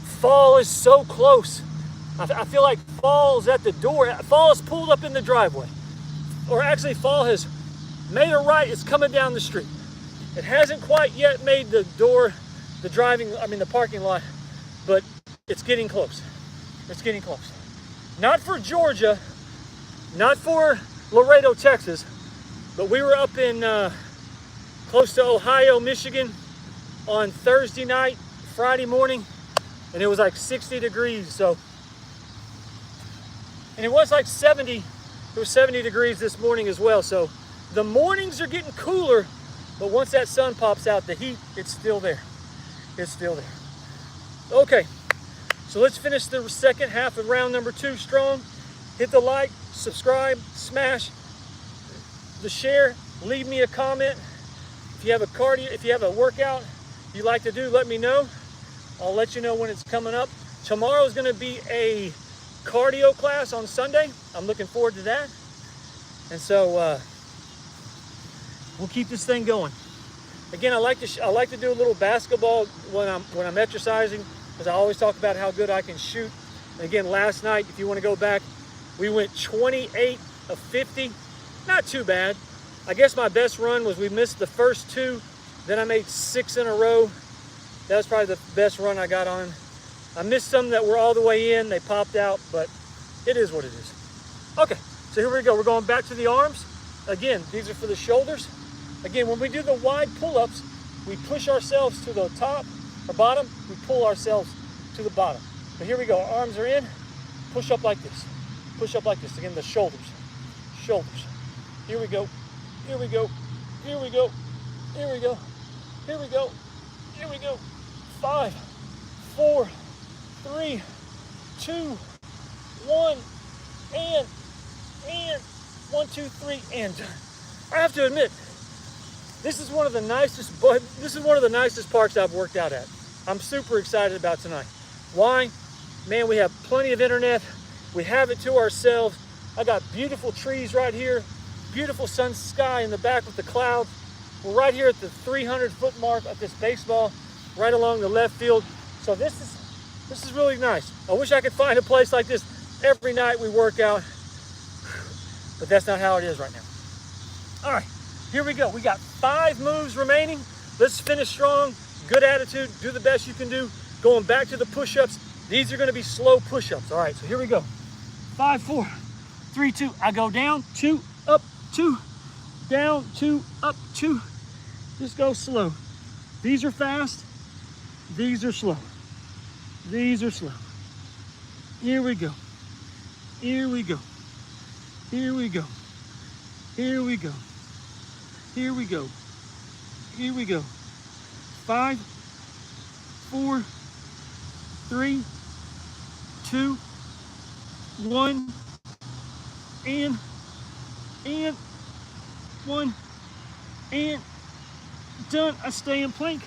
S1: fall is so close. I feel like fall's at the door. Fall has pulled up in the driveway. Or actually, fall has made a right, it's coming down the street. It hasn't quite yet made the door, the parking lot, but it's getting close. It's getting close. Not for Georgia, not for Laredo, Texas, but we were up in close to Ohio, Michigan on Thursday night, Friday morning, and it was like 60 degrees. So, and it was like 70, it was 70 degrees this morning as well. So the mornings are getting cooler, but once that sun pops out, the heat, it's still there. It's still there. Okay, so let's finish the second half of round number 2 strong. Hit the like, subscribe, smash the share, leave me a comment. If you have a workout you like to do, let me know. I'll let you know when it's coming up. Tomorrow is going to be a cardio class on Sunday. I'm looking forward to that. And so we'll keep this thing going. Again, I like to do a little basketball when I'm exercising, because I always talk about how good I can shoot. And again, last night, if you want to go back, we went 28 of 50. Not too bad. I guess my best run was we missed the first 2, then I made 6 in a row. That was probably the best run I got on. I missed some that were all the way in, they popped out, but it is what it is. Okay, so here we go. We're going back to the arms. Again, these are for the shoulders. Again, when we do the wide pull-ups, we push ourselves to the top or bottom, we pull ourselves to the bottom. So here we go, our arms are in, push up like this. Push up like this. Again, the shoulders. Shoulders. Here we go. Here we go. Here we go. Here we go. Here we go. Here we go. 5, 4, 3, 2, 1, and 1, 2, 3, and done. I have to admit, this is one of the nicest parks I've worked out at. I'm super excited about tonight. Why? Man, we have plenty of internet. We have it to ourselves. I got beautiful trees right here, beautiful sun sky in the back with the clouds. We're right here at the 300-foot mark of this baseball, right along the left field. So this is really nice. I wish I could find a place like this every night we work out, but that's not how it is right now. All right, here we go. We got 5 moves remaining. Let's finish strong, good attitude, do the best you can do. Going back to the push-ups. These are gonna be slow push-ups. All right, so here we go. 5, 4, 3, 2. I go down, 2, up, 2, down, 2, up, 2. Just go slow. These are fast. These are slow. These are slow. Here we go. Here we go. Here we go. Here we go. Here we go. Here we go. 5, 4, 3, 2, 1, and 1, and done. I stay in plank.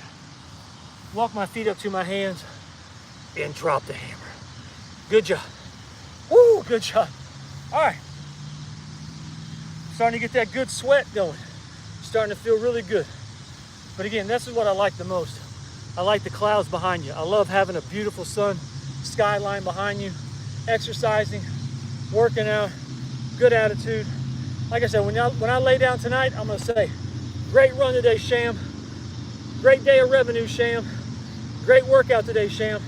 S1: Walk my feet up to my hands and drop the hammer. Good job. Woo, good job. All right. Starting to get that good sweat going. Starting to feel really good. But again, this is what I like the most. I like the clouds behind you. I love having a beautiful skyline behind you. Exercising, working out, good attitude. Like I said, when I lay down tonight, I'm gonna say, great run today, Sham. Great day of revenue, Sham. Great workout today, Sham.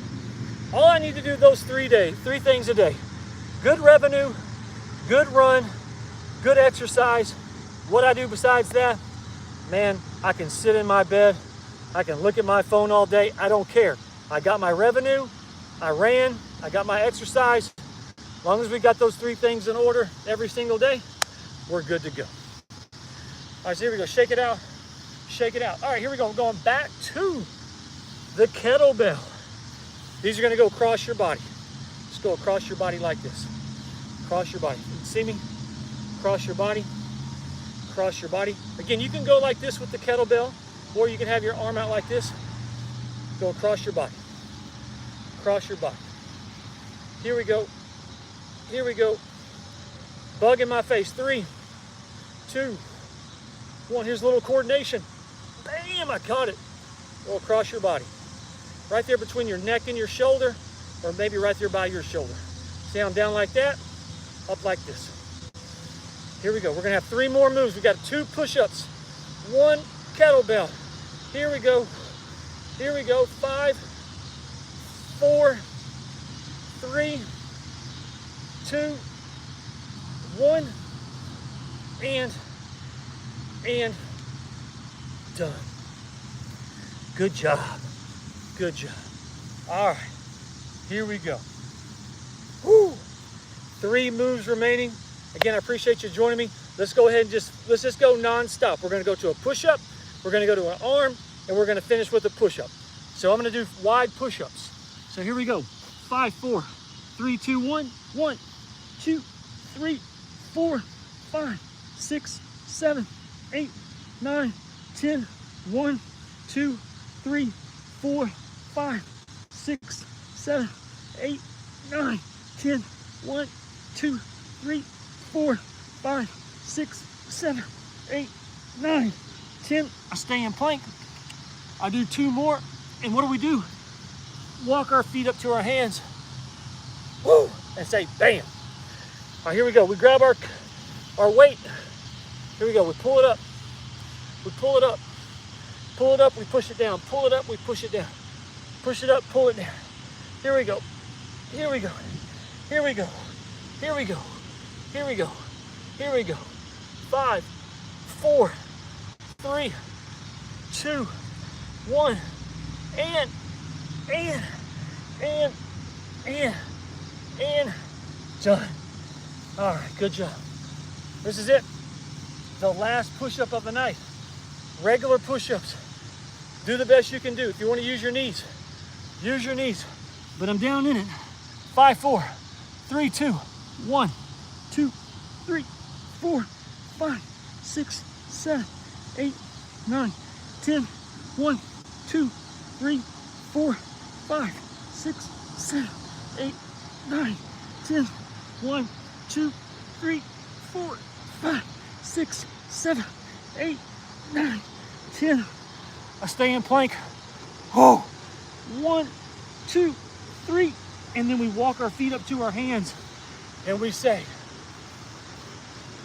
S1: All I need to do those 3 things a day. Good revenue, good run, good exercise. What I do besides that, man, I can sit in my bed. I can look at my phone all day. I don't care. I got my revenue, I ran, I got my exercise. As long as we got those 3 things in order every single day, we're good to go. All right, so here we go. Shake it out. Shake it out. All right, here we go. We're going back to the kettlebell. These are going to go across your body. Just go across your body like this. Across your body. You can see me? Across your body. Across your body. Again, you can go like this with the kettlebell, or you can have your arm out like this. Go across your body. Across your body. Here we go. Here we go. Bug in my face. 3, 2, 1. Here's a little coordination. Bam, I caught it. Go across your body. Right there between your neck and your shoulder, or maybe right there by your shoulder. See how I'm down like that? Up like this. Here we go. We're gonna have 3 more moves. We got 2 push-ups, 1 kettlebell. Here we go. Here we go. 5, 4, 3, 2, 1, and done. Good job. Good job. All right, here we go. Woo. 3 moves remaining. Again, I appreciate you joining me. Let's go ahead and let's just go non-stop. We're gonna go to a push-up, we're gonna go to an arm, and we're gonna finish with a push-up. So I'm gonna do wide push-ups. So here we go. 5, 4, 3, 2, 1. 1, 2, 3, 4, 5, 6, 7, 8, 9, 10. 1, 2, 3, 4, 5, 6, 7, 8, 9, 10. 1, 2, 3, 4, 5, 6, 7, 8, 9, 10. I stay in plank. I do 2 more. And what do? Walk our feet up to our hands. Woo! And say, bam. All right, here we go. We grab our weight. Here we go. We pull it up. We pull it up. Pull it up, we push it down. Pull it up, we push it down. Push it up, pull it down. Here we go. Here we go. Here we go. Here we go. Here we go. Here we go. 5, 4, 3, 2, 1. And done. All right, good job. This is it. The last push-up of the night. Regular push-ups. Do the best you can do. If you want to use your knees, use your knees. But I'm down in it. 5, 4, 3, 2, 1, 2, 3, 4, 5, 6, 7, 8, 9, 10. 1, 2, 3, 4, 5, 6, 7, 8, 9, 10. 1, 2, 3, 4, 5, 6, 7, 8, 9, 10. I stay in plank. Oh, 1, 2, 3. And then we walk our feet up to our hands and we say,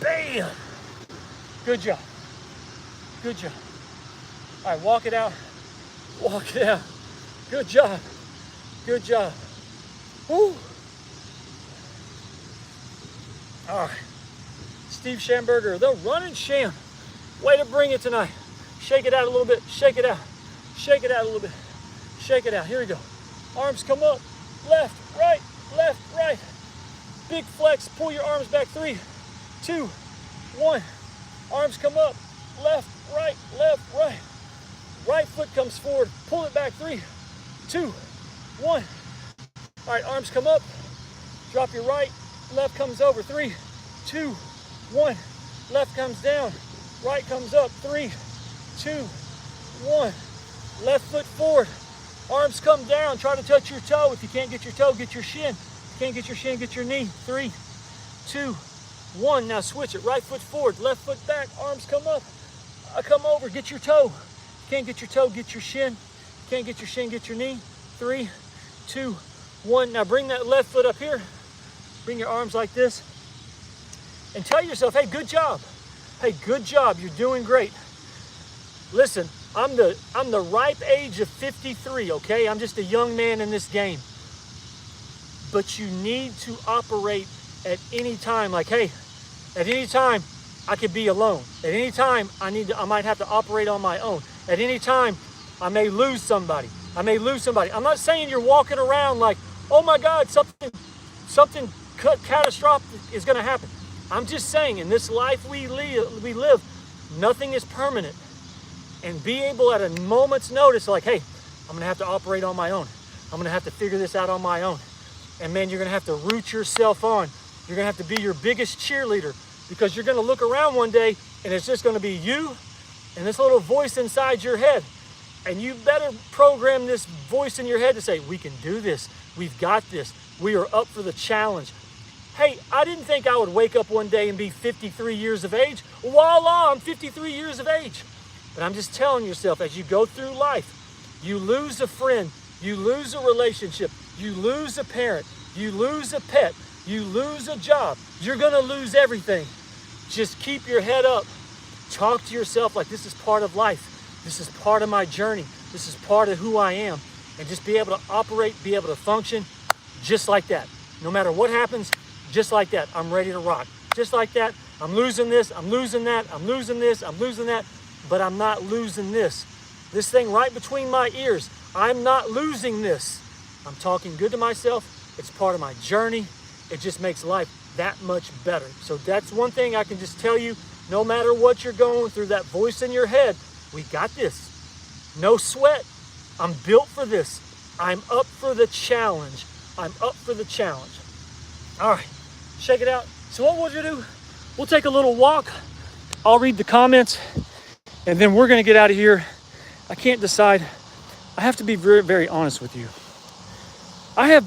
S1: bam. Good job. Good job. All right, walk it out. Walk it out. Good job. Good job. Woo. All right. Steve Schamberger, the running sham. Way to bring it tonight. Shake it out a little bit. Shake it out. Shake it out a little bit. Shake it out. Here we go. Arms come up. Left, right, left, right. Big flex. Pull your arms back. 3, 2, 1. Arms come up. Left, right, left, right. Right foot comes forward. Pull it back. 3, 2, 1. All right, arms come up. Drop your right. Left comes over. 3, 2, 1. Left comes down. Right comes up. 3, 2, 1. Left foot forward. Arms come down. Try to touch your toe. If you can't get your toe, get your shin. If you can't get your shin, get your knee. 3, 2, 1. Now switch it. Right foot forward. Left foot back. Arms come up. Come over. Get your toe. If you can't get your toe, get your shin. If you can't get your shin, get your knee. 3, 2, 1. Now bring that left foot up here. Bring your arms like this. And tell yourself, hey, good job. Hey, good job. You're doing great. Listen, I'm the ripe age of 53, okay? I'm just a young man in this game. But you need to operate at any time. Like, hey, at any time, I could be alone. At any time, I might have to operate on my own. At any time, I may lose somebody. I may lose somebody. I'm not saying you're walking around like, oh my God, something catastrophic is going to happen. I'm just saying, in this life we live, nothing is permanent. And be able at a moment's notice, like, hey, I'm going to have to operate on my own. I'm going to have to figure this out on my own. And man, you're going to have to root yourself on. You're going to have to be your biggest cheerleader, because you're going to look around one day and it's just going to be you and this little voice inside your head. And you better program this voice in your head to say, we can do this. We've got this. We are up for the challenge. Hey, I didn't think I would wake up one day and be 53 years of age. Voila, I'm 53 years of age. But I'm just telling yourself, as you go through life, you lose a friend, you lose a relationship, you lose a parent, you lose a pet, you lose a job. You're going to lose everything. Just keep your head up. Talk to yourself like this is part of life. This is part of my journey. This is part of who I am. And just be able to operate, be able to function just like that. No matter what happens, just like that. I'm ready to rock. Just like that. I'm losing this, I'm losing that, I'm losing this, I'm losing that, but I'm not losing this. This thing right between my ears, I'm not losing this. I'm talking good to myself. It's part of my journey. It just makes life that much better. So that's one thing I can just tell you, no matter what you're going through, that voice in your head, we got this. No sweat. I'm built for this. I'm up for the challenge. I'm up for the challenge. All right, check it out. So what we'll do, we'll take a little walk. I'll read the comments and then we're gonna get out of here. I can't decide. I have to be very, very honest with you. I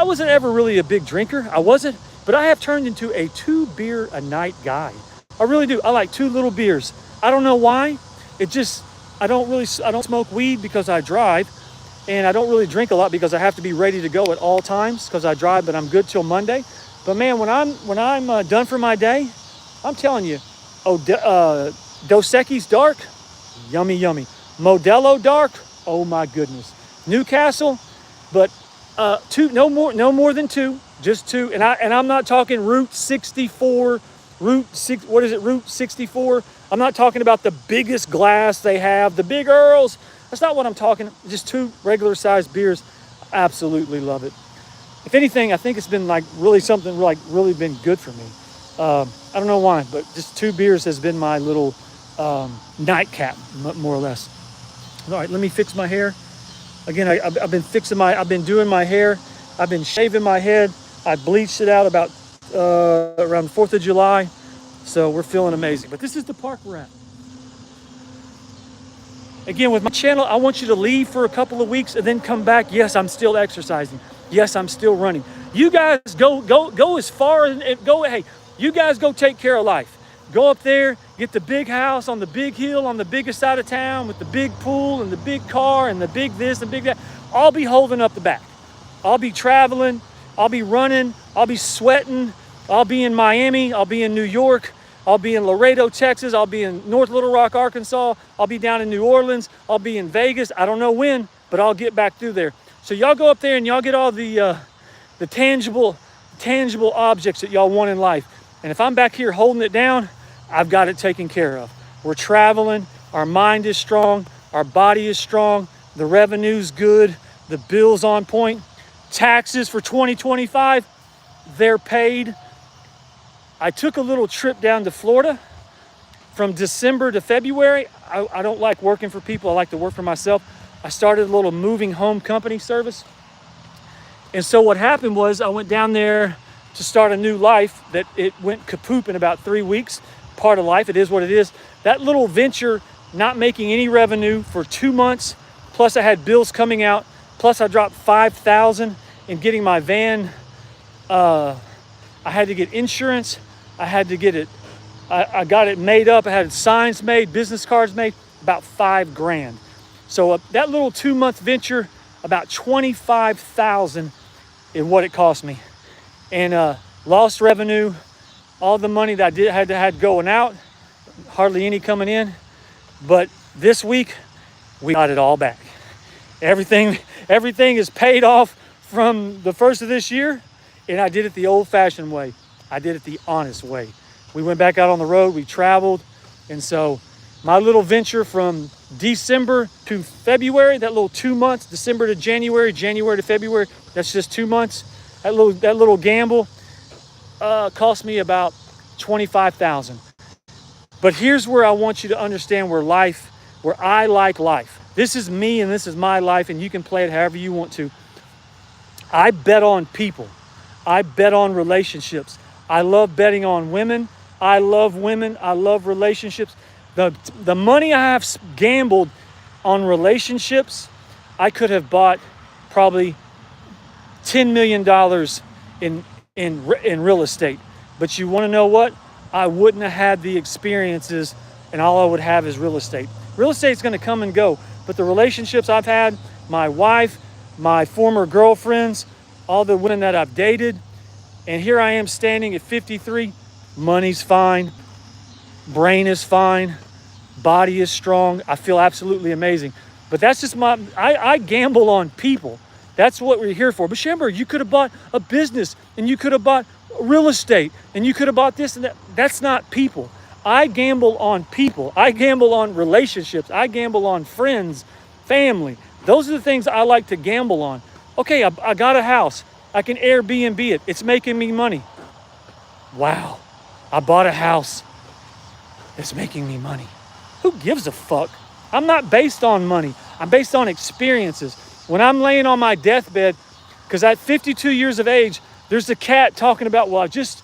S1: wasn't ever really a big drinker. I wasn't, but I have turned into a 2 beer a night guy. I really do. I like 2 little beers. I don't know why. I don't smoke weed because I drive, and I don't really drink a lot because I have to be ready to go at all times because I drive, but I'm good till Monday. But man, when I'm done for my day, I'm telling you, Dos Equis Dark, yummy, yummy. Modelo Dark, oh my goodness. Newcastle, but 2, no more than 2, just 2. And I'm not talking Route 64, Route 64. I'm not talking about the biggest glass they have, the big Earls. That's not what I'm talking. Just 2 regular sized beers. Absolutely love it. If anything, I think it's been like really something like really been good for me. I don't know why, but just 2 beers has been my little nightcap, more or less. All right, let me fix my hair. Again, I've been doing my hair. I've been shaving my head. I bleached it out about around the 4th of July. So we're feeling amazing. But this is the park we're at. Again, with my channel, I want you to leave for a couple of weeks and then come back. Yes, I'm still exercising. Yes, I'm still running. You guys go as far and go. Hey, you guys go take care of life. Go up there, get the big house on the big hill on the biggest side of town with the big pool and the big car and the big this and big that. I'll be holding up the back. I'll be traveling. I'll be running. I'll be sweating. I'll be in Miami. I'll be in New York. I'll be in Laredo, Texas. I'll be in North Little Rock, Arkansas. I'll be down in New Orleans. I'll be in Vegas. I don't know when, but I'll get back through there. So y'all go up there and y'all get all the tangible objects that y'all want in life. And if I'm back here holding it down, I've got it taken care of. We're traveling. Our mind is strong. Our body is strong. The revenue's good. The bill's on point. Taxes for 2025, they're paid. I took a little trip down to Florida from December to February. I don't like working for people. I like to work for myself. I started a little moving home company service. And so what happened was I went down there to start a new life that it went kapoop in about 3 weeks. Part of life, it is what it is. That little venture, not making any revenue for 2 months, plus I had bills coming out, plus I dropped $5,000 in getting my van. I had to get insurance. I had to get it. I got it made up. I had signs made, business cards made, about $5,000. So that little 2-month venture, about $25,000 is what it cost me, and lost revenue. All the money that I had going out, hardly any coming in. But this week, we got it all back. Everything is paid off from the first of this year, and I did it the old-fashioned way. I did it the honest way. We went back out on the road, we traveled, and so my little venture from December to February, that little 2 months, December to January, January to February, that's just 2 months. That little gamble cost me about $25,000. But here's where I want you to understand where I like life. This is me and this is my life, and you can play it however you want to. I bet on people. I bet on relationships. I love betting on women. I love women. I love relationships. The money I have gambled on relationships, I could have bought probably $10 million in real estate. But you want to know what? I wouldn't have had the experiences, and all I would have is real estate. Real estate's going to come and go, but the relationships I've had, my wife, my former girlfriends, all the women that I've dated, And here I am standing at 53. Money's fine. Brain is fine. Body is strong. I feel absolutely amazing. But that's just I gamble on people. That's what we're here for. But Schamberg, you could have bought a business, and you could have bought real estate, and you could have bought this and that. That's not people. I gamble on people. I gamble on relationships. I gamble on friends, family. Those are the things I like to gamble on. Okay, I got a house. I can Airbnb it. It's making me money. Wow, I bought a house. It's making me money. Who gives a fuck? I'm not based on money. I'm based on experiences. When I'm laying on my deathbed, because at 52 years of age, there's a cat talking about, well, I just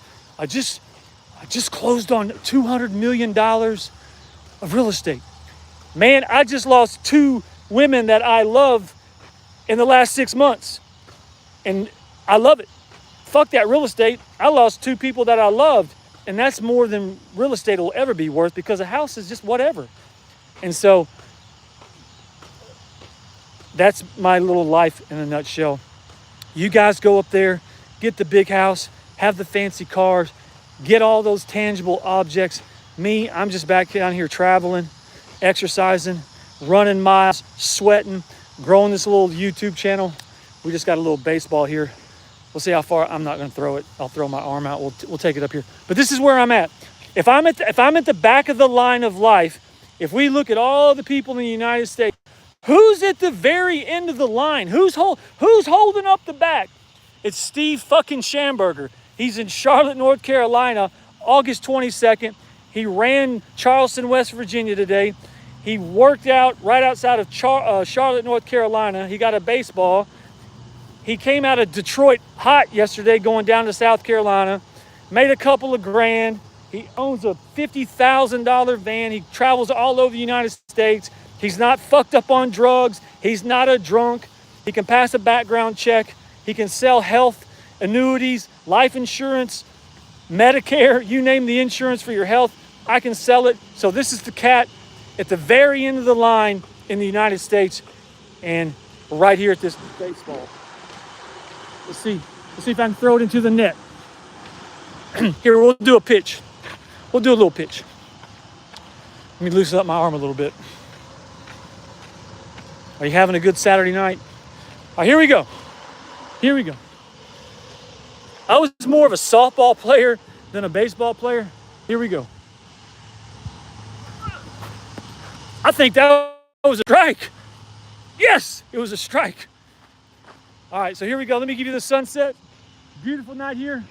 S1: closed on $200 million of real estate. Man, I just lost 2 women that I love in the last 6 months. And I love it. Fuck that real estate. I lost 2 people that I loved. And that's more than real estate will ever be worth, because a house is just whatever. And so that's my little life in a nutshell. You guys go up there, get the big house, have the fancy cars, get all those tangible objects. Me, I'm just back down here traveling, exercising, running miles, sweating, growing this little YouTube channel. We just got a little baseball here. We'll see how far. I'm not going to throw it. I'll throw my arm out. We'll take it up here. But this is where I'm at. If I'm at the back of the line of life, if we look at all the people in the United States, who's at the very end of the line? Who's holding up the back? It's Steve fucking Schamberger. He's in Charlotte, North Carolina, August 22nd. He ran Charleston, West Virginia today. He worked out right outside of Charlotte, North Carolina. He got a baseball. He came out of Detroit hot yesterday going down to South Carolina, made a couple of grand. He owns a $50,000 van. He travels all over the United States. He's not fucked up on drugs. He's not a drunk. He can pass a background check. He can sell health, annuities, life insurance, Medicare, you name the insurance for your health, I can sell it. So this is the cat at the very end of the line in the United States, and right here at this baseball. Let's see if I can throw it into the net. Here, we'll do a pitch. We'll do a little pitch. Let me loosen up my arm a little bit. Are you having a good Saturday night? All right, here we go. Here we go. I was more of a softball player than a baseball player. Here we go. I think that was a strike. Yes, it was a strike. All right, so here we go. Let me give you the sunset. Beautiful night here.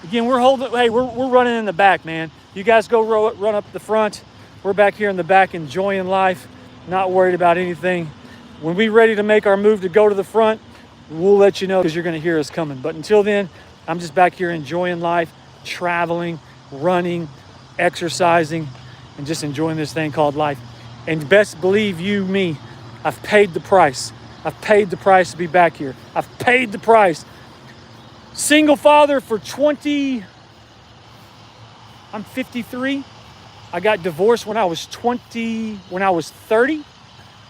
S1: Again, we're running in the back, man. You guys go run up the front. We're back here in the back enjoying life, not worried about anything. When we're ready to make our move to go to the front, we'll let you know, because you're going to hear us coming. But until then, I'm just back here enjoying life, traveling, running, exercising, and just enjoying this thing called life. And best believe you me, I've paid the price. I've paid the price to be back here. I've paid the price. Single father for 20, I'm 53. I got divorced when I was 30.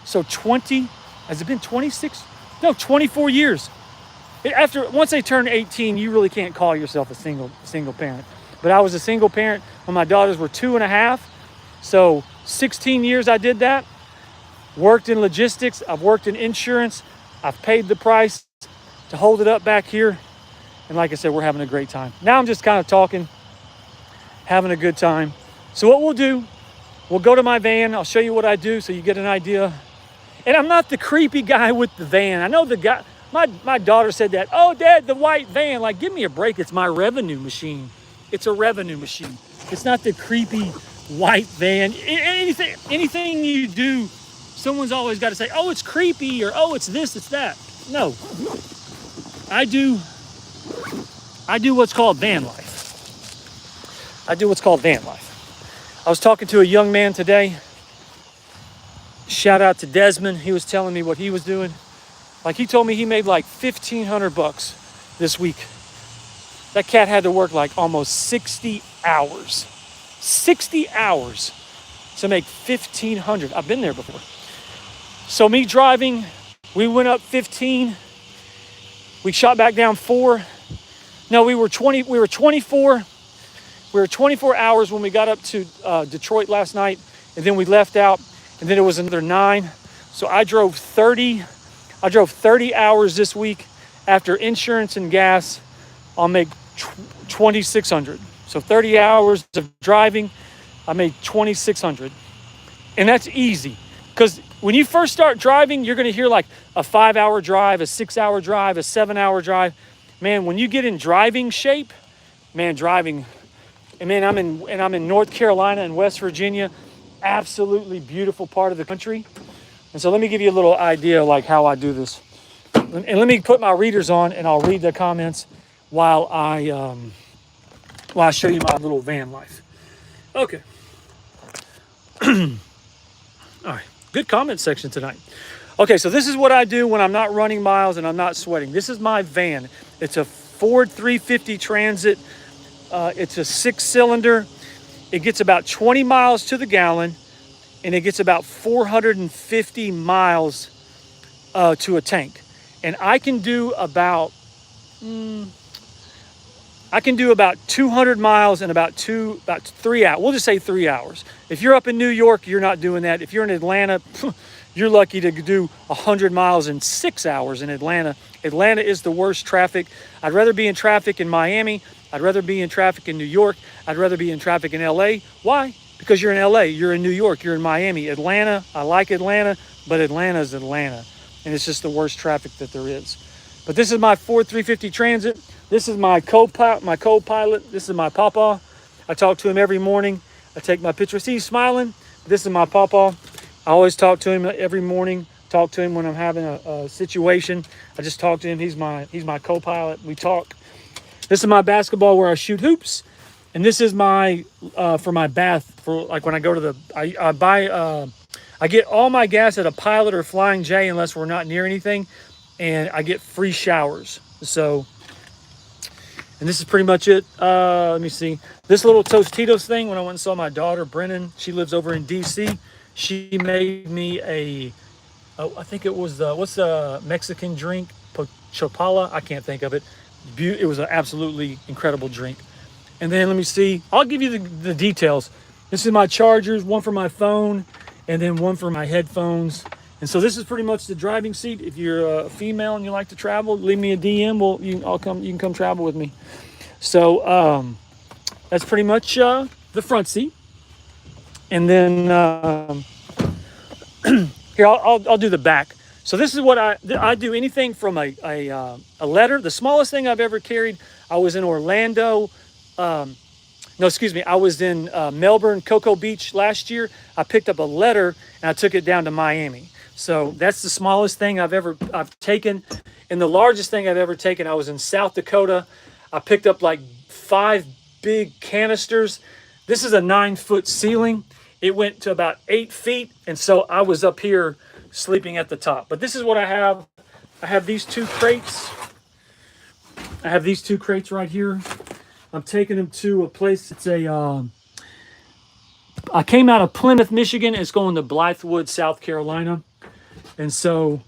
S1: So 20, has it been 26? No, 24 years. Once they turn 18, you really can't call yourself a single parent. But I was a single parent when my daughters were 2.5. So 16 years I did that. Worked in logistics. I've worked in insurance. I've paid the price to hold it up back here. And like I said, we're having a great time. Now I'm just kind of talking, having a good time. So what we'll do, we'll go to my van. I'll show you what I do so you get an idea. And I'm not the creepy guy with the van. I know the guy, my daughter said that. Oh, Dad, the white van. Like, give me a break. It's my revenue machine. It's a revenue machine. It's not the creepy white van. Anything you do, someone's always got to say, oh, it's creepy, or oh, it's this, it's that. No. I do what's called van life. I do what's called van life. I was talking to a young man today. Shout out to Desmond. He was telling me what he was doing. Like, he told me he made like $1,500 this week. That cat had to work like almost 60 hours. 60 hours to make $1,500. I've been there before. So me driving, we went up 15. We shot back down 4. No, we were 24 hours when we got up to Detroit last night, and then we left out, and then it was another 9. So I drove 30 hours this week. After insurance and gas, I'll make 2,600. So 30 hours of driving, I made 2,600. And that's easy, because when you first start driving, you're going to hear like a 5-hour drive, a 6-hour drive, a 7-hour drive. Man, when you get in driving shape, man, driving, and man, I'm in North Carolina and West Virginia, absolutely beautiful part of the country. And so let me give you a little idea like how I do this. And let me put my readers on, and I'll read the comments while I show you my little van life. Okay. All right, good comment section tonight. Okay, so this is what I do when I'm not running miles and I'm not sweating. This is my van. It's a Ford 350 Transit. It's a 6-cylinder. It gets about 20 miles to the gallon, and it gets about 450 miles to a tank. And I can do about 200 miles in about 3 hours. We'll just say 3 hours. If you're up in New York, you're not doing that. If you're in Atlanta, you're lucky to do 100 miles in 6 hours in Atlanta. Atlanta is the worst traffic. I'd rather be in traffic in Miami. I'd rather be in traffic in New York. I'd rather be in traffic in LA. Why? Because you're in LA, you're in New York, you're in Miami. Atlanta, I like Atlanta, but Atlanta is Atlanta. And it's just the worst traffic that there is. But this is my Ford 350 Transit. This is my co-pilot. This is my papa. I talk to him every morning. I take my picture. See, he's smiling. This is my papa. I always talk to him every morning. Talk to him when I'm having a situation. I just talk to him. He's my co-pilot. We talk. This is my basketball where I shoot hoops. And this is my for my bath, for like when I go to the I get all my gas at a Pilot or Flying J unless we're not near anything, and I get free showers. So, and this is pretty much it. Let me see. This little Tostitos thing, when I went and saw my daughter, Brennan, she lives over in DC. She made me I think it was, what's the Mexican drink? Chopala? I can't think of it. It was an absolutely incredible drink. And then let me see. I'll give you the details. This is my chargers, one for my phone, and then one for my headphones. And so this is pretty much the driving seat. If you're a female and you like to travel, leave me a DM. You can come travel with me. So that's pretty much the front seat. And then here I'll do the back. So this is what I do. Anything from a letter. The smallest thing I've ever carried. I was in Orlando. I was in Melbourne, Cocoa Beach last year. I picked up a letter and I took it down to Miami. So that's the smallest thing I've taken. And the largest thing I've ever taken, I was in South Dakota. I picked up like 5 big canisters. This is a 9-foot ceiling. It went to about 8 feet. And so I was up here sleeping at the top. But this is what I have. I have these 2 crates. I have these 2 crates right here. I'm taking them to a place. It's I came out of Plymouth, Michigan. It's going to Blythewood, South Carolina. And so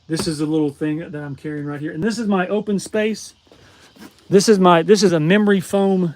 S1: this is a little thing that I'm carrying right here. And this is my open space. This is a memory foam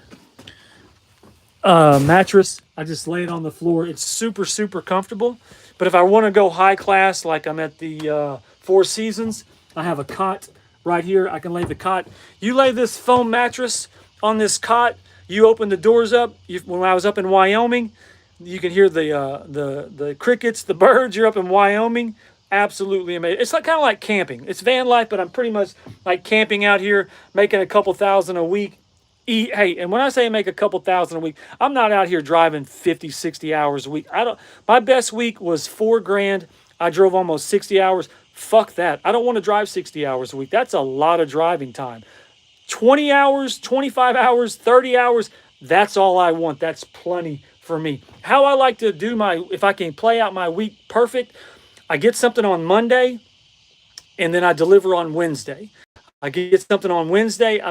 S1: mattress. I just lay it on the floor. It's super, super comfortable. But if I want to go high class, like I'm at the Four Seasons, I have a cot right here. I can lay the cot. You lay this foam mattress on this cot, you open the doors up. When I was up in Wyoming, you can hear the crickets, the birds. You're up in Wyoming. Absolutely amazing. It's kind of like camping. It's van life, but I'm pretty much like camping out here, making a couple thousand a week. Hey, and when I say make a couple thousand a week, I'm not out here driving 50, 60 hours a week. My best week was $4,000. I drove almost 60 hours. Fuck that. I don't want to drive 60 hours a week. That's a lot of driving time. 20 hours, 25 hours, 30 hours, that's all I want. That's plenty for me. How I like to do if I can play out my week perfect, I get something on Monday, and then I deliver on Wednesday. I get something on Wednesday, I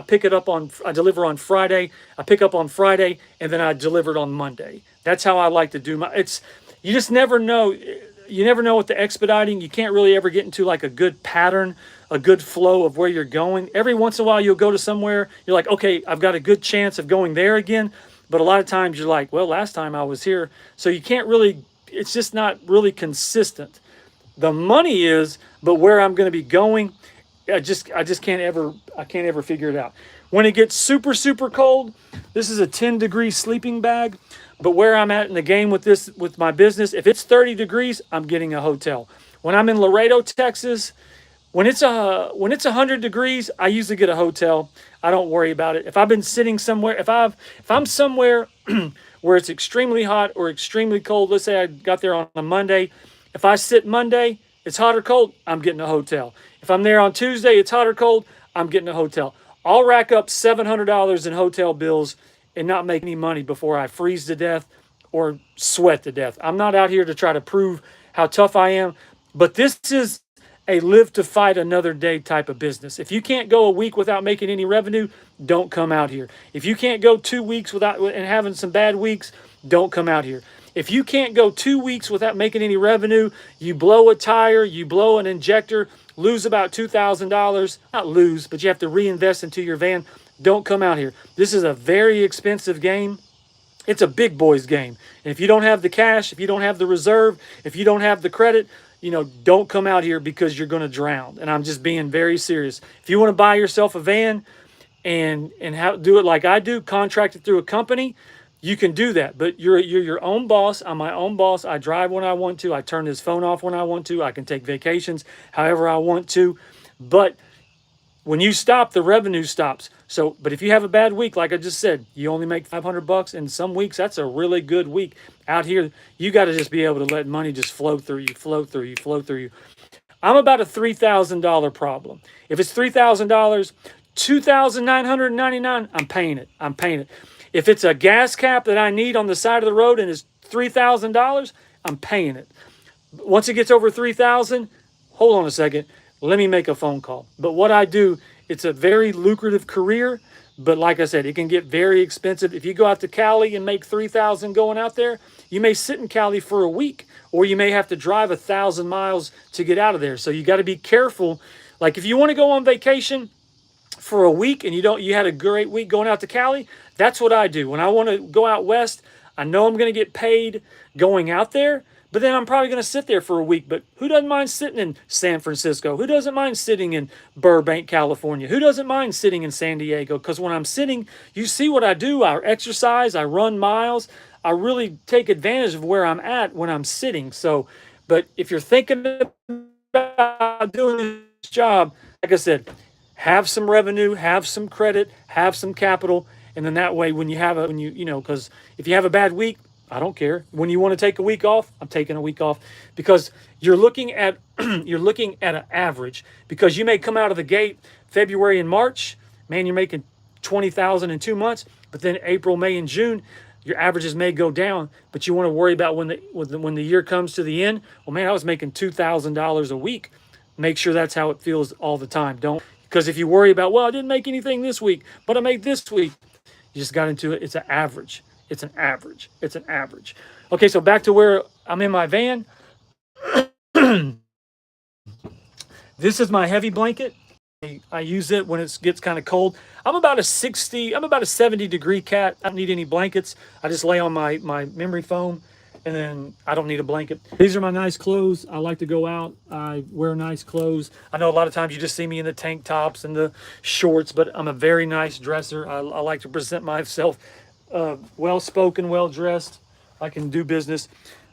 S1: deliver on Friday, I pick up on Friday, and then I deliver it on Monday. That's how I like to do you just never know. you never know with the expediting. You can't really ever get into like a good pattern, a good flow of where you're going. Every once in a while, you'll go to somewhere. You're like, okay, I've got a good chance of going there again. But a lot of times you're like, well, last time I was here. So you can't really, it's just not really consistent. The money is, but where I'm going to be going, I just can't ever figure it out. When it gets super, super cold, this is a 10-degree sleeping bag. But where I'm at in the game with my business, if it's 30 degrees, I'm getting a hotel. When I'm in Laredo, Texas, when it's 100 degrees, I usually get a hotel. I don't worry about it. If I've been sitting somewhere, if I'm somewhere where it's extremely hot or extremely cold, let's say I got there on a Monday. If I sit Monday, it's hot or cold, I'm getting a hotel. If I'm there on Tuesday, it's hot or cold, I'm getting a hotel. I'll rack up $700 in hotel bills and not make any money before I freeze to death or sweat to death. I'm not out here to try to prove how tough I am, but this is a live to fight another day type of business. If you can't go a week without making any revenue, don't come out here. If you can't go 2 weeks without and having some bad weeks, don't come out here. If you can't go 2 weeks without making any revenue, you blow a tire, you blow an injector, lose about $2,000, not lose, but you have to reinvest into your van, don't come out here. This is a very expensive game. It's a big boys game. And if you don't have the cash, if you don't have the reserve, if you don't have the credit, don't come out here because you're going to drown. And I'm just being very serious. If you want to buy yourself a van and do it like I do, contract it through a company, you can do that. But you're your own boss. I'm my own boss. I drive when I want to. I turn this phone off when I want to. I can take vacations however I want to. But when you stop, the revenue stops. So, but if you have a bad week, like I just said, you only make $500, and some weeks that's a really good week. Out here, you got to just be able to let money just flow through you, flow through you, flow through you. I'm about a $3,000 problem. If it's $3,000, $2,999, I'm paying it. I'm paying it. If it's a gas cap that I need on the side of the road and it's $3,000, I'm paying it. Once it gets over $3,000, hold on a second. Let me make a phone call. But what I do, it's a very lucrative career. But like I said, it can get very expensive. If you go out to Cali and make $3,000 going out there, you may sit in Cali for a week, or you may have to drive 1,000 miles to get out of there. So you got to be careful. Like if you want to go on vacation for a week and you had a great week going out to Cali, that's what I do. When I want to go out west, I know I'm going to get paid going out there, but then I'm probably going to sit there for a week. But who doesn't mind sitting in San Francisco? Who doesn't mind sitting in Burbank, California? Who doesn't mind sitting in San Diego? Because when I'm sitting, you see what I do. I exercise, I run miles. I really take advantage of where I'm at when I'm sitting. So, but if you're thinking about doing this job, like I said, have some revenue, have some credit, have some capital. And then that way, when you have because if you have a bad week, I don't care. When you want to take a week off, I'm taking a week off, because you're looking at an average, because you may come out of the gate February and March, man, you're making $20,000 in 2 months, but then April, May, and June, your averages may go down, but you want to worry about when the year comes to the end. Well, man, I was making $2,000 a week. Make sure that's how it feels all the time. Because if you worry about, well, I didn't make anything this week, but I made this week, you just got into it. It's an average. It's an average. It's an average. Okay, so back to where I'm in my van. This is my heavy blanket. I use it when it gets kind of cold. I'm about a 70-degree cat. I don't need any blankets. I just lay on my memory foam, and then I don't need a blanket. These are my nice clothes. I like to go out. I wear nice clothes. I know a lot of times you just see me in the tank tops and the shorts, but I'm a very nice dresser. I like to present myself well-spoken, well-dressed. I can do business.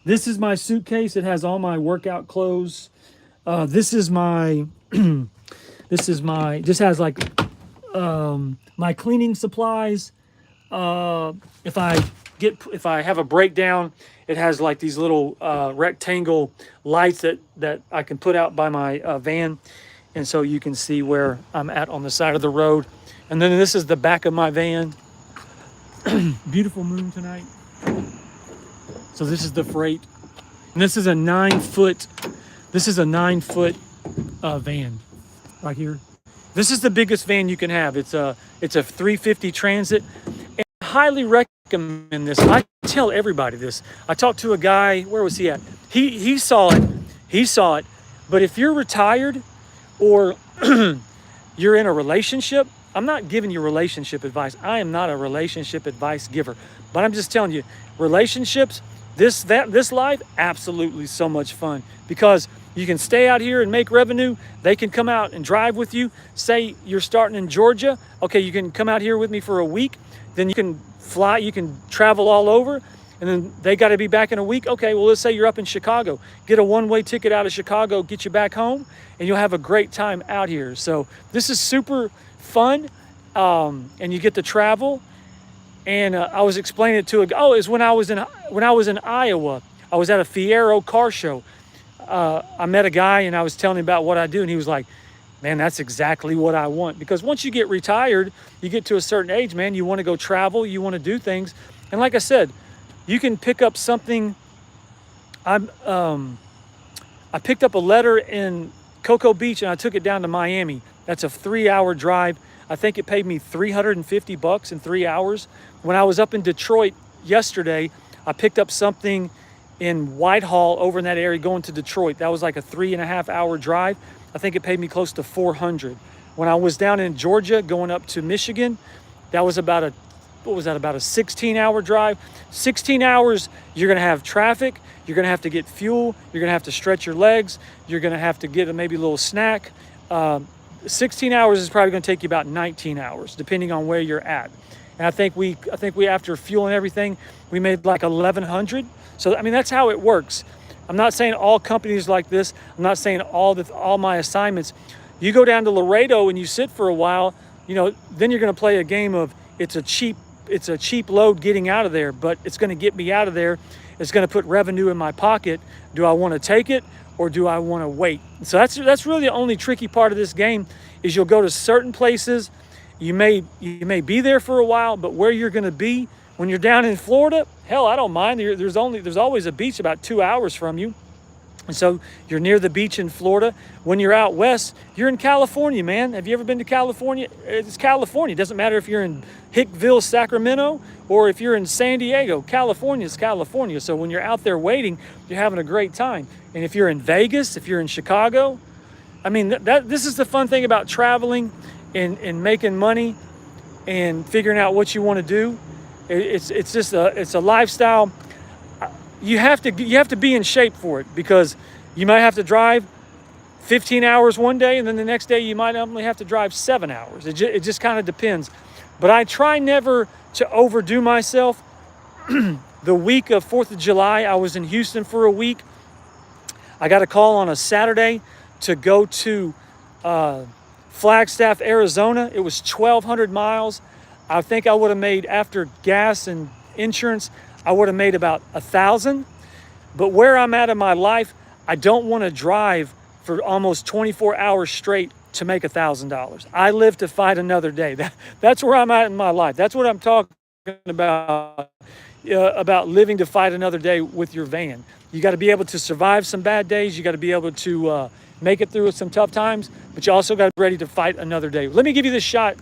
S1: This is my suitcase. It has all my workout clothes. This is my, just has like my cleaning supplies. If I have a breakdown, it has like these little rectangle lights that I can put out by my van, and so you can see where I'm at on the side of the road. And then this is the back of my van. Beautiful moon tonight. So this is the freight, and this is a 9-foot. This is a 9-foot van right here. This is the biggest van you can have. It's a 350 Transit. And highly recommend this. I tell everybody this. I talked to a guy, where was he at? He saw it. He saw it. But if you're retired or you're in a relationship, I'm not giving you relationship advice. I am not a relationship advice giver. But I'm just telling you, relationships, this life, absolutely so much fun, because you can stay out here and make revenue. They can come out and drive with you. Say you're starting in Georgia. Okay, you can come out here with me for a week. Then you can fly, you can travel all over. And then they got to be back in a week. Okay, well, let's say you're up in Chicago. Get a one-way ticket out of Chicago, get you back home, and you'll have a great time out here. So this is super fun, and you get to travel. And I was explaining it to it's when I was in Iowa. I was at a Fiero car show. I met a guy and I was telling him about what I do, and he was like, man, that's exactly what I want. Because once you get retired, you get to a certain age, man, you want to go travel, you want to do things. And like I said, you can pick up something. I picked up a letter in Cocoa Beach and I took it down to Miami. That's a 3-hour drive. I think it paid me $350 in 3 hours. When I was up in Detroit yesterday, I picked up something in Whitehall over in that area going to Detroit. That was like a 3.5-hour drive. I think it paid me close to $400. When I was down in Georgia going up to Michigan, that was about a 16-hour drive. 16 hours, you're gonna have traffic, you're gonna have to get fuel, you're gonna have to stretch your legs, you're gonna have to get maybe a little snack. 16 hours is probably gonna take you about 19 hours, depending on where you're at. And I think we after fuel and everything, we made like 1,100. So, I mean, that's how it works. I'm not saying all companies like this. I'm not saying all my assignments. You go down to Laredo and you sit for a while, then you're going to play a game of it's a cheap load getting out of there, but it's going to get me out of there. It's going to put revenue in my pocket. Do I want to take it or do I want to wait? So that's really the only tricky part of this game is you'll go to certain places. You may be there for a while, but where you're going to be when you're down in Florida, hell, I don't mind. There's always a beach about 2 hours from you. And so you're near the beach in Florida. When you're out west, you're in California, man. Have you ever been to California? It's California. It doesn't matter if you're in Hickville, Sacramento, or if you're in San Diego. California is California. So when you're out there waiting, you're having a great time. And if you're in Vegas, if you're in Chicago, I mean, this is the fun thing about traveling and making money and figuring out what you want to do. It's a lifestyle. You have to be in shape for it, because you might have to drive 15 hours one day, and then the next day you might only have to drive 7 hours. It just kind of depends. But I try never to overdo myself. The week of 4th of July, I was in Houston for a week. I got a call on a Saturday to go to Flagstaff, Arizona. It was 1,200 miles. I think I would have made, after gas and insurance, I would have made about 1,000. But where I'm at in my life, I don't want to drive for almost 24 hours straight to make $1,000. I live to fight another day. That's where I'm at in my life. That's what I'm talking about living to fight another day with your van. You got to be able to survive some bad days. You got to be able to make it through some tough times, but you also got to be ready to fight another day. Let me give you this shot,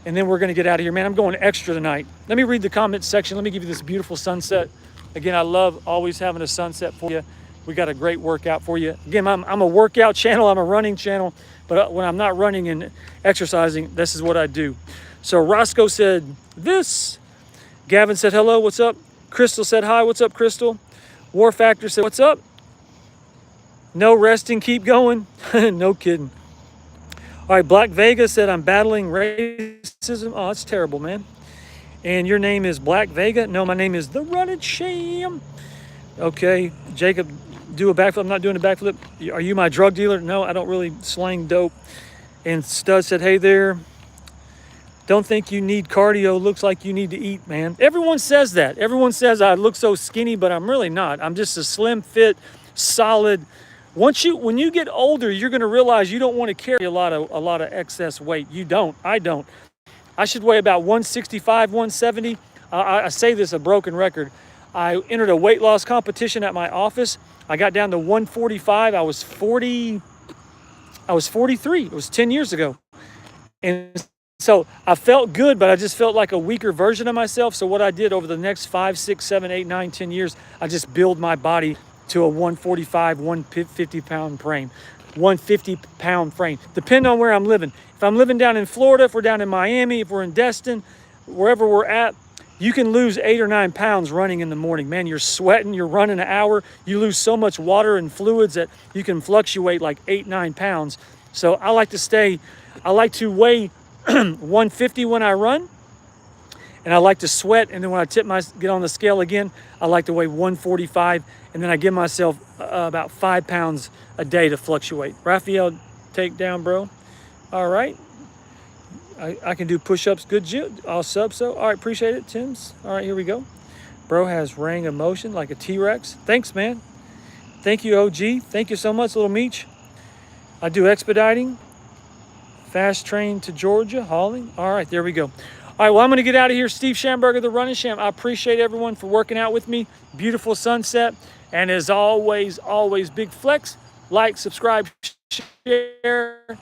S1: and then we're going to get out of here. Man, I'm going extra tonight. Let me read the comment section. Let me give you this beautiful sunset. Again, I love always having a sunset for you. We got a great workout for you. Again, I'm a workout channel. I'm a running channel. But when I'm not running and exercising, this is what I do. So Roscoe said this. Gavin said, hello, what's up? Crystal said, hi, what's up, Crystal? War Factor said, what's up? No resting, keep going. No kidding. All right, Black Vega said, I'm battling racism. Oh, that's terrible, man. And your name is Black Vega? No, my name is The Running Sham. Okay, Jacob, do a backflip. I'm not doing a backflip. Are you my drug dealer? No, I don't really slang dope. And Stud said, hey there. Don't think you need cardio. Looks like you need to eat, man. Everyone says that. Everyone says I look so skinny, but I'm really not. I'm just a slim, fit, solid. When you get older, you're going to realize you don't want to carry a lot of excess weight. You don't. I don't. I should weigh about 165, 170. I say this a broken record. I entered a weight loss competition at my office. I got down to 145. I was 43. It was 10 years ago. And so I felt good, but I just felt like a weaker version of myself. So what I did over the next 5, 6, 7, 8, 9, 10 years, I just build my body to a 145, 150 pound frame, 150 pound frame, depending on where I'm living. If I'm living down in Florida, if we're down in Miami, if we're in Destin, wherever we're at, you can lose 8 or 9 pounds running in the morning. Man, you're sweating, you're running an hour, you lose so much water and fluids that you can fluctuate like 8, 9 pounds. So I like to weigh 150 when I run, and I like to sweat, and then when I get on the scale again, I like to weigh 145, and then I give myself about 5 pounds a day to fluctuate. Raphael, take down, bro. All right. I can do push-ups. Good, I'll sub so. All right, appreciate it, Tim's. All right, here we go. Bro has range of motion like a T-Rex. Thanks, man. Thank you, OG. Thank you so much, little Meech. I do expediting. Fast train to Georgia, hauling. All right, there we go. All right, well, I'm going to get out of here. Steve Schamberger, the Running Sham. I appreciate everyone for working out with me. Beautiful sunset. And as always, big flex. Like, subscribe, share.